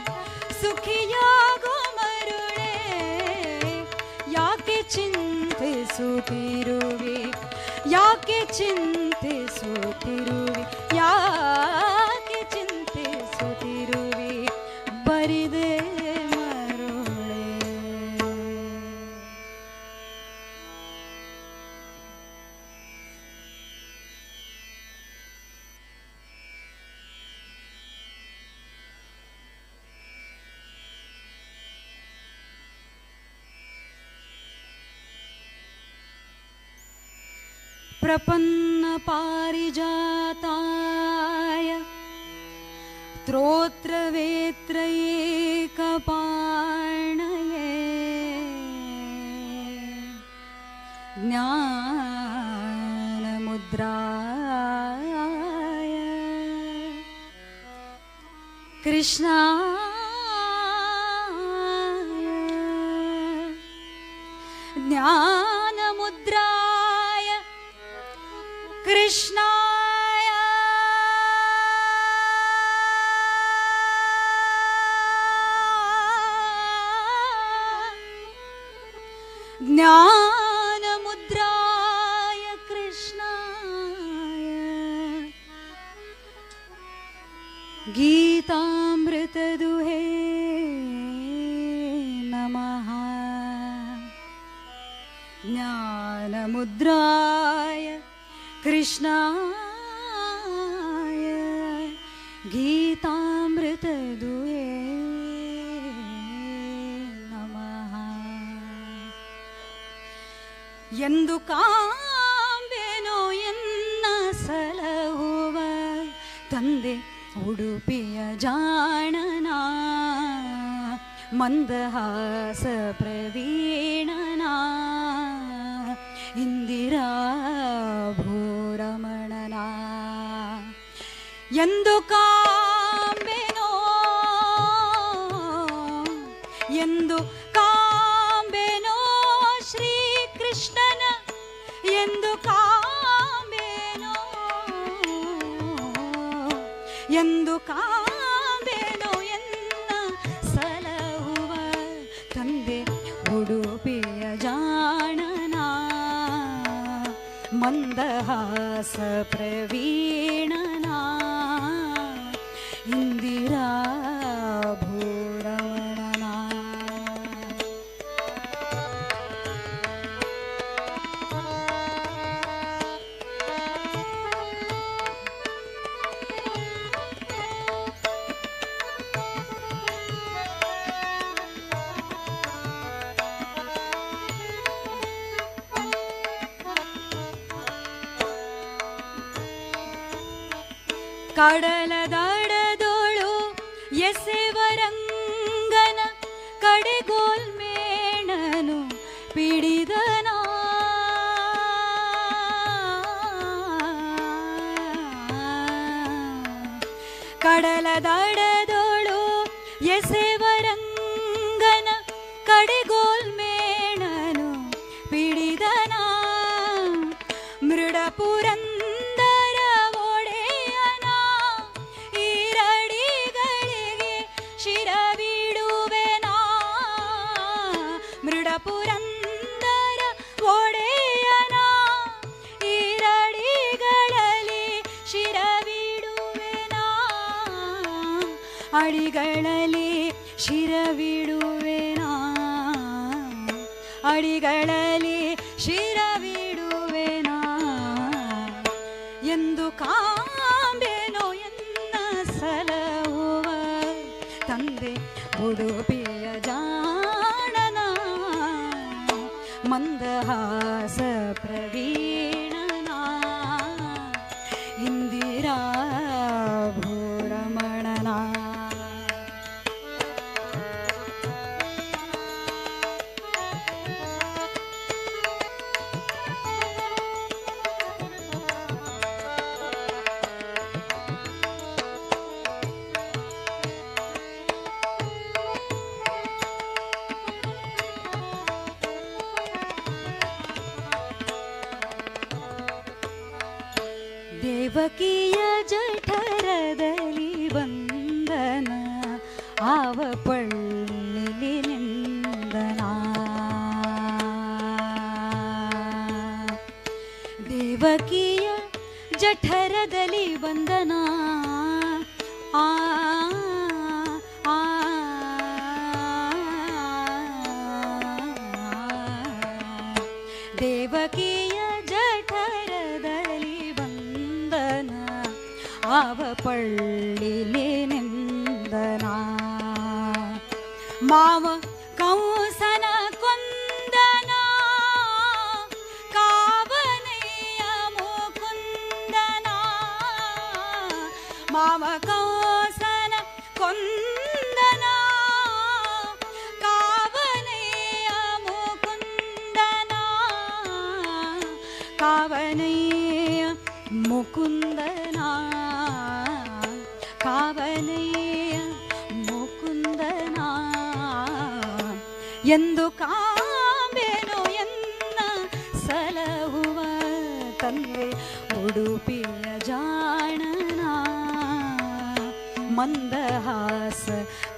ಸುಖಿಯಾಗೋ ಮರುಳೇ ಯಾಕೆ ಚಿಂತಿಸುತ್ತಿರುವಿ ಯಾಕೆ ಚಿಂತಿಸುತ್ತಿರುವಿ ಯಾಕೆ ಚಿಂತಿಸುತ್ತಿರುವಿ ಬರಿದೆ ಮರುಳೇ प्रपन्न पारिजाताय स्तोत्रवेत्र एकपाणये ज्ञानमुद्राय कृष्णाय ज्ञानमुद्राय कृष्णाय ज्ञानमुद्राय कृष्णाय गीतामृतदुहे नमः ज्ञानमुद्राय कृष्णाय गीतामृतदुहे नमः ಎಂದು ಕಾಂಬೆನೋ ಎನ್ನ ಸಲಹುವ ತಂದೆ ಉಡುಪಿಯ ಜಾಣನ ಮಂದಹಾಸ ಪ್ರವೀಣನ ಇಂದಿರಾ ಭೂರಮಣನ ಎಂದು ಕಾಂಬೆನೋ ಎಂದು ಕಾಂಬೆನೋ ಶ್ರೀಕೃಷ್ಣನ ಎಂದು ಕಾಂಬೆನೋ ಎಂದು ಕಾಂಬೆನೋ ಎನ್ನ ಸಲಹುವ ತಂದೆ ಉಡುಪಿಯ ಜಾಣನ ಮಂದಹಾಸ ಪ್ರವೀಣನ ಇಂದಿರಾ ಭೂರಮಣನ ಕಡಲ ದಡದೋಳು ಎಸೆವರಂಗನ ಕಡೆಗೋಲ್ಮೇಣನು ಪಿಡಿದನ ಕಡಲ ದಡದೋಳು ಎಸೆವರಂಗನ ಕಡೆಗೋಲ್ಮೇಣನು ಪಿಡಿದನ ಮೃಡಪುರಂದರ ಮೃಡಪುರಂದರ ಒಡೆಯನ ಈರಡಿಗಳಲ್ಲಿ ಶಿರವಿಡುವೆನ ಅಡಿಗಳಲ್ಲಿ ಶಿರವಿಡುವೆನ ಅಡಿಗಳಲ್ಲಿ ಶಿರವಿಡುವೆನ ಎಂದು ಕಾಂಬೆನೋ ಎನ್ನ ಸಲಹುವ ತಂದೆ ಉಡುಪಿಯ ಜಾಣನ ಮಂದಹಾಸ ಪ್ರವೀಣನ ಇಂದಿರಾ ಭೂರಮಣನ ದೇವಕಿಯ ಜಠರದಲ್ಲಿ ವಂದನ ಆವ ಪಳ್ಳಿಲಿ ನಿಂದನ ದೇವಕಿಯ ಜಠರದಲ್ಲಿ ವಂದನ ಆ ದೇವಕಿಯ ಜಠರದಲ್ಲಿ ಆವ ಪಳ್ಳಿಲಿ ನಿಂದನ ಮಾವ ಕಂಸನ ಕೊಂದನ ಕಾವನೆಯ ಮುಕುಂದನ ಮಾವ ಕಂಸನ ಕೊಂದನ ಕಾವನೆಯ ಮುಕುಂದನ ಕಾವನೆಯ ಮುಕುಂದನ ಕಾವನೆಯ ಮುಕುಂದನ ಎಂದು ಕಾಂಬೆನೋ ಎನ್ನ ಸಲಹುವ ತಂದೆ ಉಡುಪಿಯ ಜಾಣನ ಮಂದಹಾಸ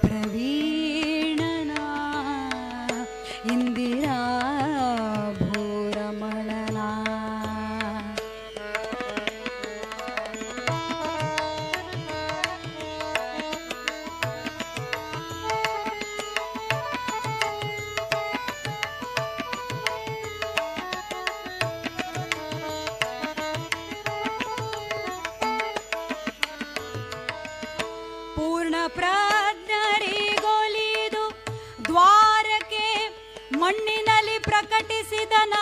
ಪ್ರವೀಣನ ಇಂದಿರಾ ಭೂರಮಣನ ಪ್ರಜ್ಞರಿಗೊಲಿದು ದ್ವಾರಕೆ ಮಣ್ಣಿನಲ್ಲಿ ಪ್ರಕಟಿಸಿದನ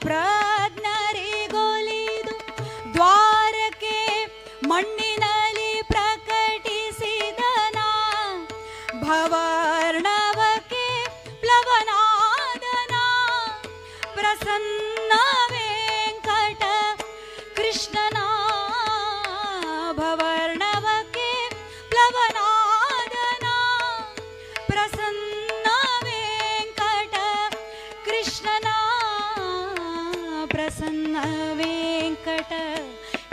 ಪ್ರಜ್ಞರಿಗೊಲಿದು ದ್ವಾರಕೆ ಮಣ್ಣಿನಲ್ಲಿ ಪ್ರಕಟಿಸಿದನ ಭವರ್ಣವಕ್ಕೆ ಪ್ಲವನಾದನ ಪ್ರಸನ್ನ ವೆಂಕಟ ಕೃಷ್ಣನ ಭವರ್ಣವಕ್ಕೆ ಪ್ಲವನಾದನ ಪ್ರಸನ್ನ ವೆಂಕಟ ಕೃಷ್ಣನ ಪ್ರಸನ್ನ ವೆಂಕಟ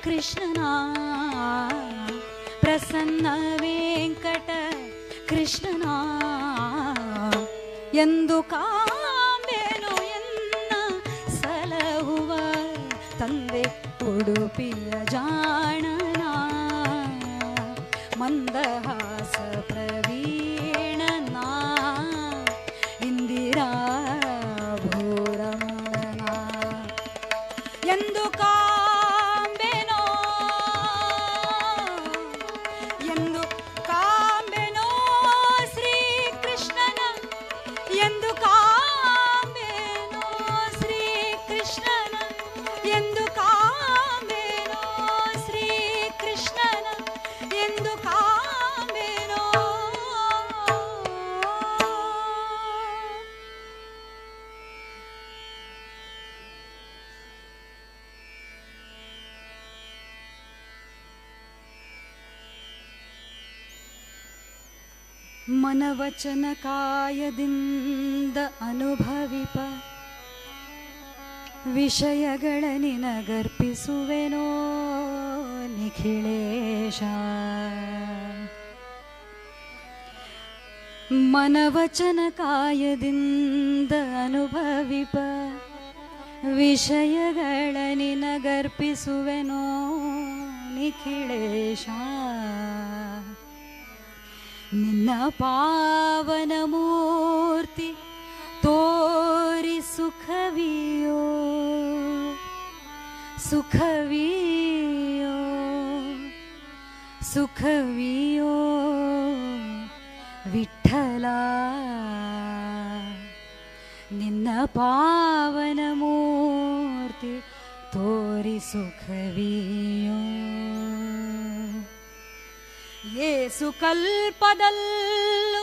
ಕೃಷ್ಣನ ಪ್ರಸನ್ನ ವೆಂಕಟ ಕೃಷ್ಣನ ಎಂದು ಕಾಂಬೆನು ಎನ್ನ ಸಲಹುವ ತಂದೆ ಉಡುಪಿಯ ಜಾಣನ ಮಂದಹಾಸ ಪ್ರವೀಣನ ಇಂದಿರಾ ಭೂರಮಣ ಎಂದು ಕಾಂಬೆನೋ ಎಂದು ಕಾಂಬೆನೋ ಶ್ರೀಕೃಷ್ಣನ ಎಂದು ಕಾಂಬೆನೋ ಶ್ರೀಕೃಷ್ಣನ ಎಂದು ಕಾಂಬೆನೋ ಶ್ರೀಕೃಷ್ಣನ ಎಂದು ಕಾಂಬೆನೋ ಮನವಚನ ಕಾಯದಿಂದ ಅನುಭವಿಪ ವಿಷಯಗಳ ನಿನಗರ್ಪಿಸುವೆನೋ ನಿಖಿಳೇಶ ಮನವಚನ ಕಾಯದಿಂದ ಅನುಭವಿಪ ವಿಷಯಗಳ ನಿನಗರ್ಪಿಸುವೆನೋ ನಿಖಿಳೇಶ ನಿನ್ನ ಪಾವನ ಮೂರ್ತಿ ತೋರಿ ಸುಖವಿಯೋ ಸುಖವಿಯೋ ಸುಖವಿಯೋ ವಿಠಲ ನಿನ್ನ ಪಾವನ ಮೂರ್ತಿ ತೋರಿ ಸುಖವಿಯೋ ಯೇಸು ಕಲ್ಪದಲ್ಲೂ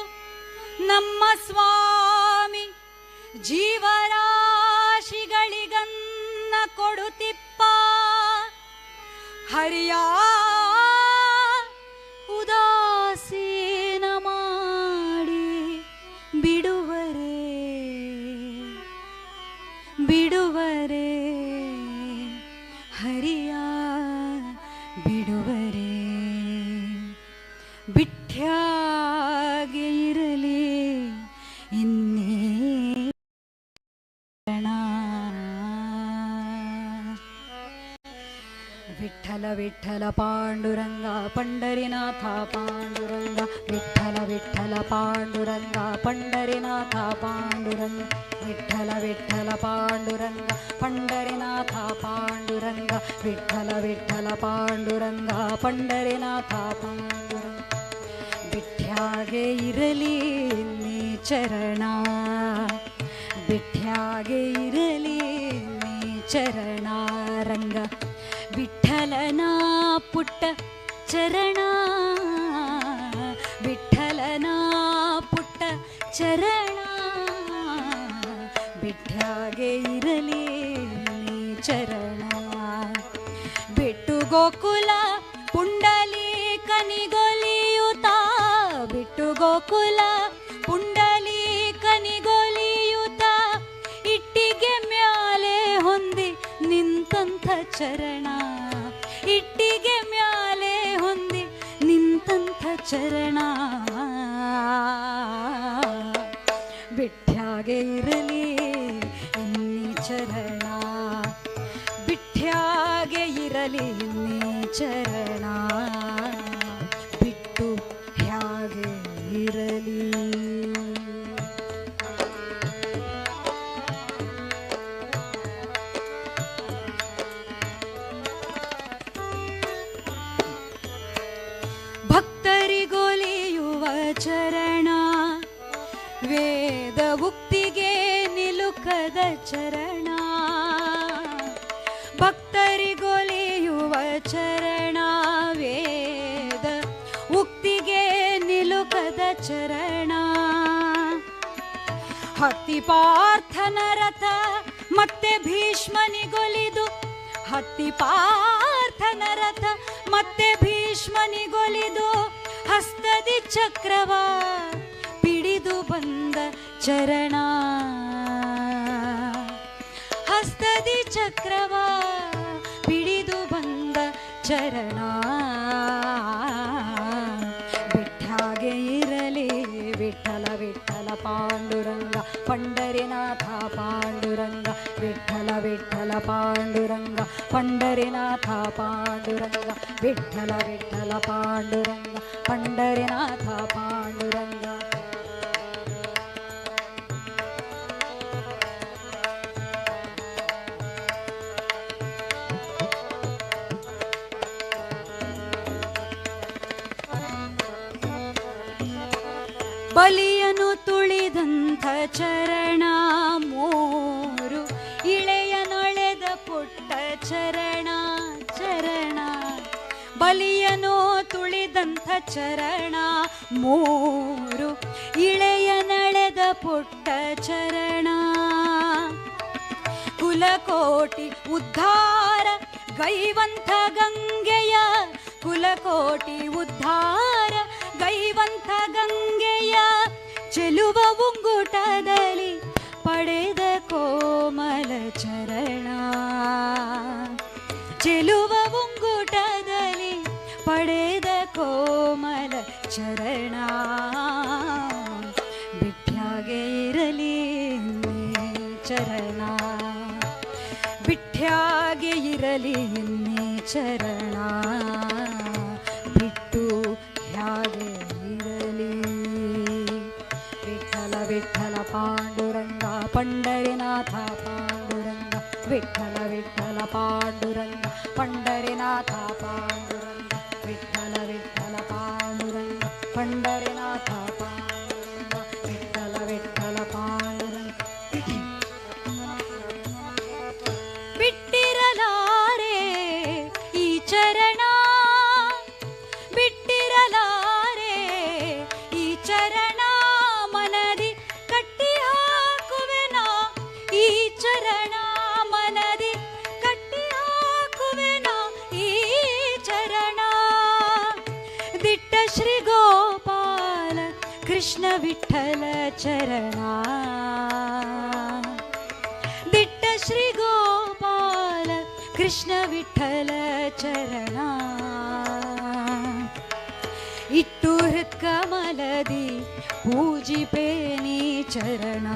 ನಮ್ಮ ಸ್ವಾಮಿ ಜೀವರಾಶಿಗಳಿಗನ್ನ ಕೊಡುತ್ತಿಪ್ಪ ಹರಿಯ ಉದಾಸೀನ ಮಾಡಿ ಬಿಡುವರೆ ಬಿಡುವರೆ ಹರಿಯ ಬಿಡುವರೆ ಬಿಟ್ಯಾಗೆ ಇರಲಿ ಇನ್ನೇ ವಿಠಲ ವಿಠಲ ಪಾಂಡುರಂಗ ಪಂಡರಿನಾಥ ಪಾಂಡುರಂಗ ವಿಠಲ ವಿಠಲ ಪಾಂಡುರಂಗ ಪಂಡರಿನಾಥ ಪಾಂಡುರಂಗ ವಿಠಲ ವಿಠಲ ಪಾಂಡುರಂಗ ಪಂಡರಿನಾಥ ಪಾಂಡುರಂಗ ವಿಠಲ ವಿಠಲ ಪಾಂಡುರಂಗ ಪಂಡರಿನಾಥ ಪಾಂಡುರಂಗ ಬಿಟ್ಯಾಗೆ ಇರಲಿ ನೀ ಚರಣ ಬಿಟ್ಯಾಗೆ ಇರಲಿ ನೀ ಚರಣ ರಂಗ ವಿಠಲನ ಪುಟ್ಟ ಚರಣ ವಿಠಲನ ಪುಟ್ಟ ಚರಣ ಬಿಟ್ಯಾಗೆ ಇರಲಿ ನೀ ಚರಣ ಬಿಟ್ಟು ಗೋಕುಲ ಪುಂಡಲಿ ಕನಿಗೊಲಿಯುತ್ತ ಬಿಟ್ಟು ಗೋಕುಲ ಪುಂಡಲಿ ಕನಿಗೊಲಿಯುತ್ತ ಇಟ್ಟಿಗೆ ಮ್ಯಾಲೆ ಹೊಂದಿ ನಿಂತಂಥ ಚರಣ ಇಟ್ಟಿಗೆ ಮ್ಯಾಲೆ ಹೊಂದಿ ನಿಂತಂಥ ಚರಣ ಬಿಟ್ಯಾಗೆ ಇರಲಿ ಇನ್ನಿ ಚರಣ ಬಿಟ್ಯಾಗೆ ಇರಲಿ ಇನ್ನಿ ಚರಣ ಬಿಟ್ಟು ಹ್ಯಾಗೆ ಇರಲಿ ಭಕ್ತರಿಗೊಲಿಯುವ ಚರಣ ವೇದ ಉಕ್ತಿಗೆ ನಿಲುಕದ ಚರಣ ಭಕ್ತರಿಗೊಲಿಯುವ ಚರಣ ವೇದ ಉಕ್ತಿಗೆ ನಿಲುಕದ ಚರಣ ಹತ್ತಿ ಪಾರ್ಥನ ರಥ ಮತ್ತೆ ಭೀಷ್ಮನಿಗೊಲಿದು ಹತ್ತಿ ಪಾರ್ಥನ ರಥ ಮತ್ತೆ ಭೀಷ್ಮನಿಗೊಲಿದು ಹಸ್ತದಿ ಚಕ್ರವ ಪಿಡಿದು ಬಂದ ಚರಣ ಹಸ್ತದಿ ಚಕ್ರವ ಪಿಡಿದು ಬಂದ ಚರಣ ಬಿಟ್ಟಾಗೆ ಇರಲಿ ವಿಠಲ ವಿಠಲ ಪಾಂಡುರಂಗ ಪಂಡರಿನಾಥ ಪಾಂಡುರಂಗ ವಿಠಲ ವಿಠಲ ಪಾಂಡುರಂಗ ಪಂಡರಿನಾಥ ಪಾಂಡುರಂಗ ವಿಠಲ ವಿಠಲ ಪಾಂಡುರಂಗ ಪಂಡರಿನಾಥ ಪಾಂಡುರಂಗ ಬಲಿಯನು ತುಳಿದಂಥ ಚರಣ ಮೂರು ಇಳೆಯನೊಳೆದ ಪುಟ್ಟ ಚರಣ ಚರಣ ಬಲಿಯನು ತುಳಿದಂಥ ಚರಣ ಮೂರು ಇಳೆಯನಳೆದ ಪುಟ್ಟ ಚರಣ ಕುಲಕೋಟಿ ಉದ್ಧಾರ ಗೈವಂಥ ಗಂಗೆಯ ಕುಲಕೋಟಿ ಉದ್ಧಾರ ಗೈವಂಥ ಗಂಗೆಯ ಚೆಲುವ ಉಂಗುಟದಲ್ಲಿ ಪಡೆದ ಕೋಮಲ ಚರಣ ಚೆಲುವ ಉಂಗುಟದಲ್ಲಿ ಪಡೆದ ಕೋಮಲ ಚರಣ ಬಿಟ್ಯಾಗೆ ಇರಲಿ ಚರಣ ಬಿಟ್ಯಾಗೆ ಇರಲಿ ಚರಣ ಬಿಟ್ಟು ಹ್ಯಾಗೆ ಇರಲಿ ವಿಠಲ ವಿಠಲ ಪಾಂಡುರಂಗ ಪಂಡರಿನಾಥ ಪಾಂಡುರಂಗ ವಿಠಲ ವಿಠಲ ಪಾಂಡುರಂಗ ಪಂಡರಿನಾಥ ಪಾಂಡುರಂಗ ವಿಠಲ ವಿಠಲ ಪಾಂಡುರಂಗ ಪಂಡರಿನಾಥ ಪಾಂಡುರಂಗ ವಿಠಲ ವಿಠಲ ಪಾಂಡುರಂಗ ಬಿಟ್ಟಿರಲಾರೆ ಈ ಚರಣ ಬಿಟ್ಟಿರಲಾರೆ ಈ ಚರಣ ಮನದಿ ಕಟ್ಟಿ ಹಾಕುವೆನ ಈ ಚರಣ ಮನದಿ ಕಟ್ಟಿ ಹಾಕುವೆನ ಈ ಚರಣ ದಿಟ್ಟ ಶ್ರೀ ಗೋಪಾಲ ಕೃಷ್ಣ ವಿಠಲ ಚರಣ ದಿಟ್ಟ ಶ್ರೀ ಗೋಪಾಲ ಕೃಷ್ಣ ವಿಠಲ ಚರಣ ಇಟ್ಟು ಹೃತ್ಕಮಲದಿ ಪೂಜಿಪೇನಿ ಚರಣ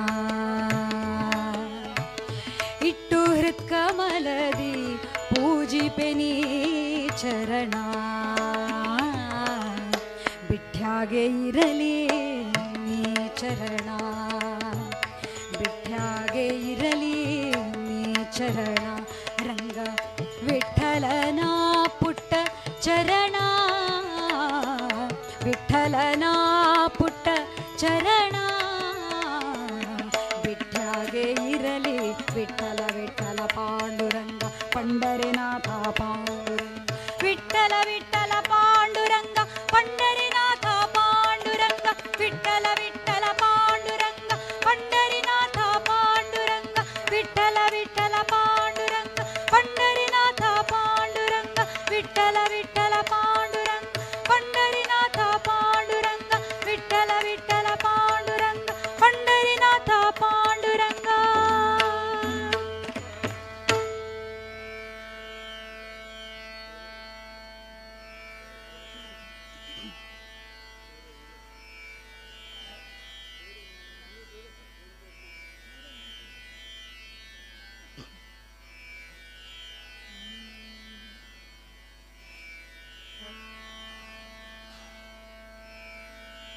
ಇಟ್ಟು ಹೃತ್ಕಮಲದಿ ಪೂಜಿಪೇನಿ ಚರಣ ಬಿಟ್ಯಾಗೆ ಇರಲಿ ನೀ ಚರಣ ಬಿಟ್ಯಾಗೆ ಇರಲಿ ನೀ ಚರಣ ರಂಗ ವಿಠಲನ ಪುಟ್ಟ ಚರಣ ವಿಠಲನ ಪುಟ್ಟ ಚರಣ ಬಿಟ್ಯಾಗೆ ಇರಲಿ ವಿಠಲ ವಿಠಲ ಪಾಂಡುರಂಗ ಪಂಡರಿನಾಥ ಪಾಂಡುರಂಗ ವಿಠಲ ವಿಠಲ ಪಾಂಡುರಂಗ ಪಂಡರಿನಾಥ ಪಾಂಡುರಂಗ ವಿಠಲ ವಿಠಲ ಪಾಂಡುರಂಗ ಪಂಡರಿನಾಥ ಪಾಂಡುರಂಗ ವಿಠಲ ವಿಠಲ ಪಾಂಡುರಂಗ ಪಂಡರಿನಾಥ ಪಾಂಡುರಂಗ ವಿಠಲ ವಿಠಲ ಪಾಂಡುರಂಗ ಪಂಡರಿನಾಥ ಪಾಂಡುರಂಗ ವಿಠಲ ವಿಠಲ ಪಾಂಡುರಂಗ ಪಂಡರಿನಾಥ ಪಾಂಡುರಂಗ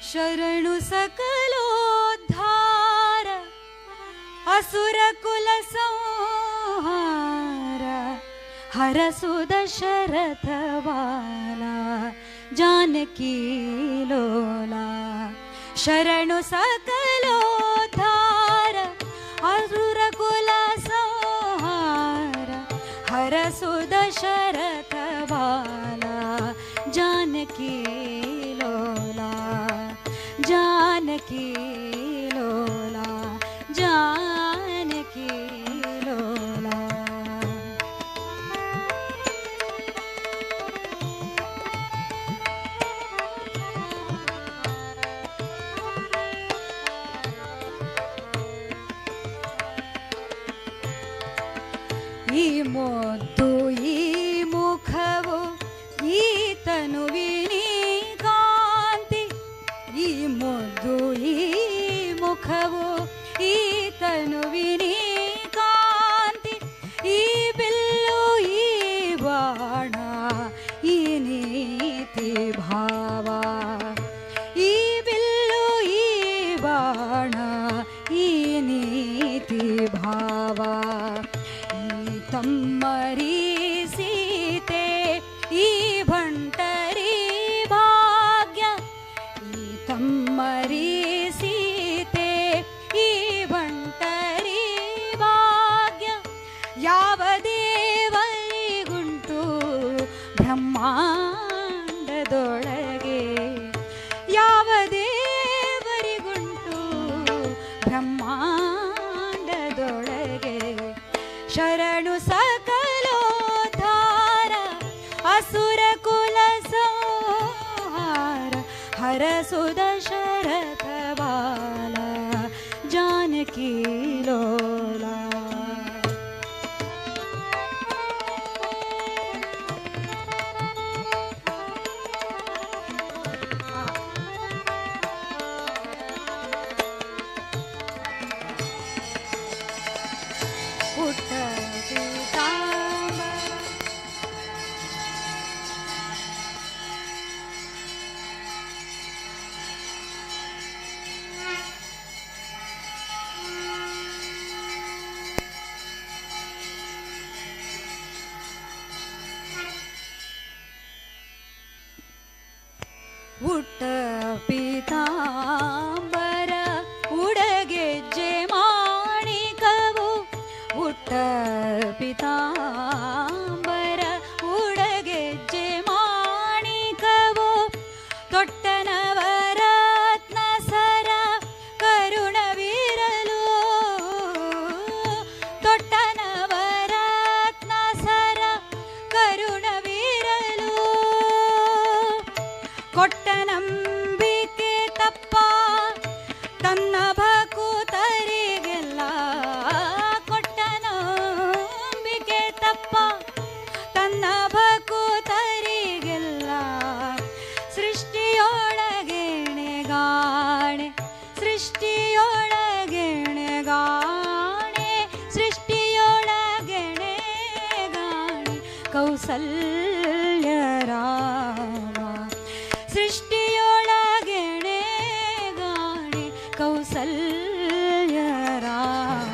ಶರಣು ಸಕಲೋದ್ಧಾರ ಅಸುರ ಕುಲ ಸಂಹಾರ ಹರಸು ದಶರಥವಾಲ ಜಾನಕಿ ಲೋಲ ಶರಣು ಸಕಲೋದ್ಧಾರ ಅಸುರ ಕುಲ ಸಂಹಾರ ಹರಸು दशरथ बाला जानकी लोला जानकी लोला जानकी लोला। ಈ ಮೊದ್ದು ಈ ಮುಖವು ಈ ತನುವಿನಿ ಕಾಂತಿ ಈ ಮೊದ್ದು ಈ ಮುಖವು ಈ ತನುವಿನಿ ಕಾಂತಿ ಈ ಬಿಲ್ಲು ಈ ಬಾಣ ಈ ನೀತಿ ಭಾವ ಈ ಬಿಲ್ಲು ಈ ಬಾಣ ಈ ನೀತಿ ಭಾವ ತಮ್ಮರಿ ಸೀತೆ ಈ ಭಂಟರಿ ಭಾಗ್ಯ ಈ ತಮ್ಮರಿ ಸೀತೆ ಈ ಭಂಟರಿ ಭಾಗ್ಯ ಯಾವ ದೇವರಿಗುಂಟು ಬ್ರಹ್ಮಾಂಡದೊಳಗೆ ಯಾವ ದೇವರಿಗುಂಟು ಬ್ರಹ್ಮಾಂಡದೊಳಗೆ ಶರಣು सकलोद्धार असुर कुल संहार हरसु दशरथ बाला जानकी लोला। ಉಟ್ಟ ಪೀತಾಂಬರ ಉಡಗೆಜ್ಜೆ ಮಾಣಿಕವು ಉಟ್ಟ ಪೀತಾಂಬರ ಉಡಗೆಜ್ಜೆ ಮಾಣಿಕವು ತೊಟ್ಟನವರತ್ನ ಸರ ಕರುಣವಿರಲು ತೊಟ್ಟನವರತ್ನ ಸರ ಕರುಣವಿರಲು ಕೊಟ್ಟ ನಂಬಿಕೆ ತಪ್ಪ ತನ್ನ ಭಕುತರಿಗೆಲ್ಲ ಕೊಟ್ಟ ನಂಬಿಕೆ ತಪ್ಪ ತನ್ನ ಭಕುತರಿಗೆಲ್ಲ ಸೃಷ್ಟಿಯೊಳಗೆಣೆಗಾಣೆ ಸೃಷ್ಟಿಯೊಳಗೆಣೆಗಾಣೆ ಸೃಷ್ಟಿಯೊಳಗೆಣೆಗಾಣೆ ಕೌಸಲ್ಯ ರಾಮ ಸೃಷ್ಟಿಯೊಳಗೆಣೆ ಗಾಣೆ ಕೌಸಲ್ಯ ರಾಮ।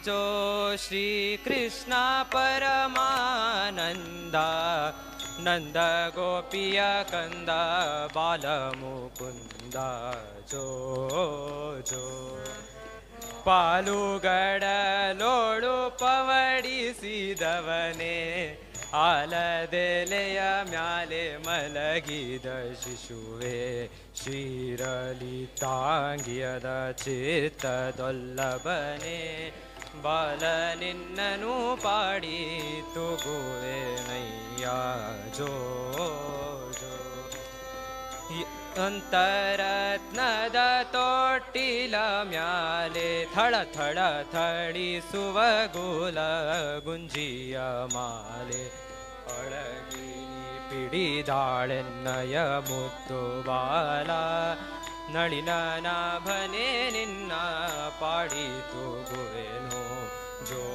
ಜೋ ಶ್ರೀ ಕೃಷ್ಣ ಪರಮಾನಂದ ನಂದ ಗೋಪಿಯ ಕಂದ ಬಾಲ ಮುಕುಂದ ಜೋ ಜೋ ಪಾಲುಗಡಲೋಳು ಪವಡಿಸಿದವನೇ ಆಲದೆಲೆಯ ಮ್ಯಾಲೆ ಮಲಗಿದ ಶಿಶುವೆ ಶ್ರೀರಲಿತಾಂಗಿಯದ ಚಿತ್ತದೊಲ್ಲಭನೆ ಬಾಲ ನಿನ್ನನು ಪಾಡಿ ತುಗುವೆನಯ್ಯ ಜೋ ಜೋ ಅಂತರತ್ನದ ತೊಟ್ಟಿಲ ಮ್ಯಾಲೆ ಥಳ ಥಳ ಥಳಿಸುವ ಗೋಲ ಗುಂಜಿಯ ಮಾಲೆ ಒಳಗಿನಿ ಪಿಡಿದಾಳೆನ್ನಯ ಮುತ್ತು ಬಾಲ ನಳಿನ ನಾಭನೆ ನಿನ್ನ ಪಾಡಿ ತೂಗುವೆನು ಜೋ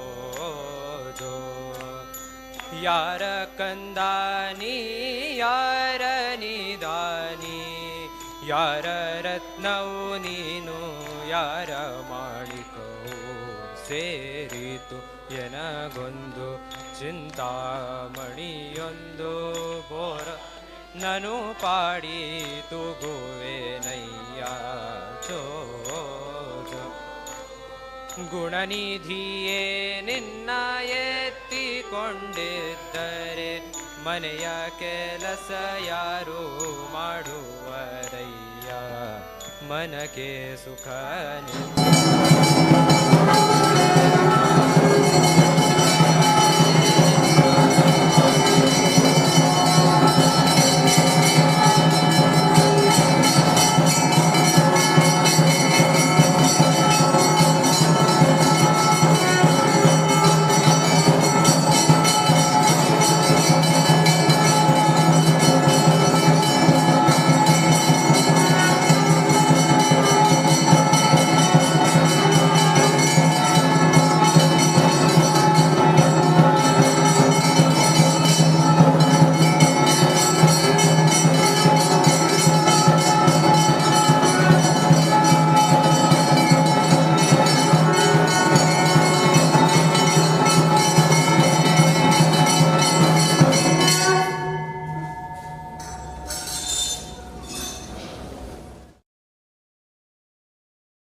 ಜೋ ಯಾರ ಕಂದಾನಿ ಯಾರ ನಿದಾನಿ ಯಾರ ರತ್ನವು ನೀನು ಯಾರ ಮಾಣಿಕವು ಸೇರಿತು ಎನಗೊಂದು ಚಿಂತಾಮಣಿಯೊಂದು ಬೋರ ನನು ಪಾಡಿ ತೂಗುವೆನಯ್ಯ ಜೋ ಜೋ ಗುಣನಿಧಿಯೇ ನಿನ್ನ ಎತ್ತಿಕೊಂಡಿದ್ದರೆ ಮನೆಯ ಕೆಲಸ ಯಾರು ಮಾಡುವರಯ್ಯ ಮನಕ್ಕೆ ಸುಖ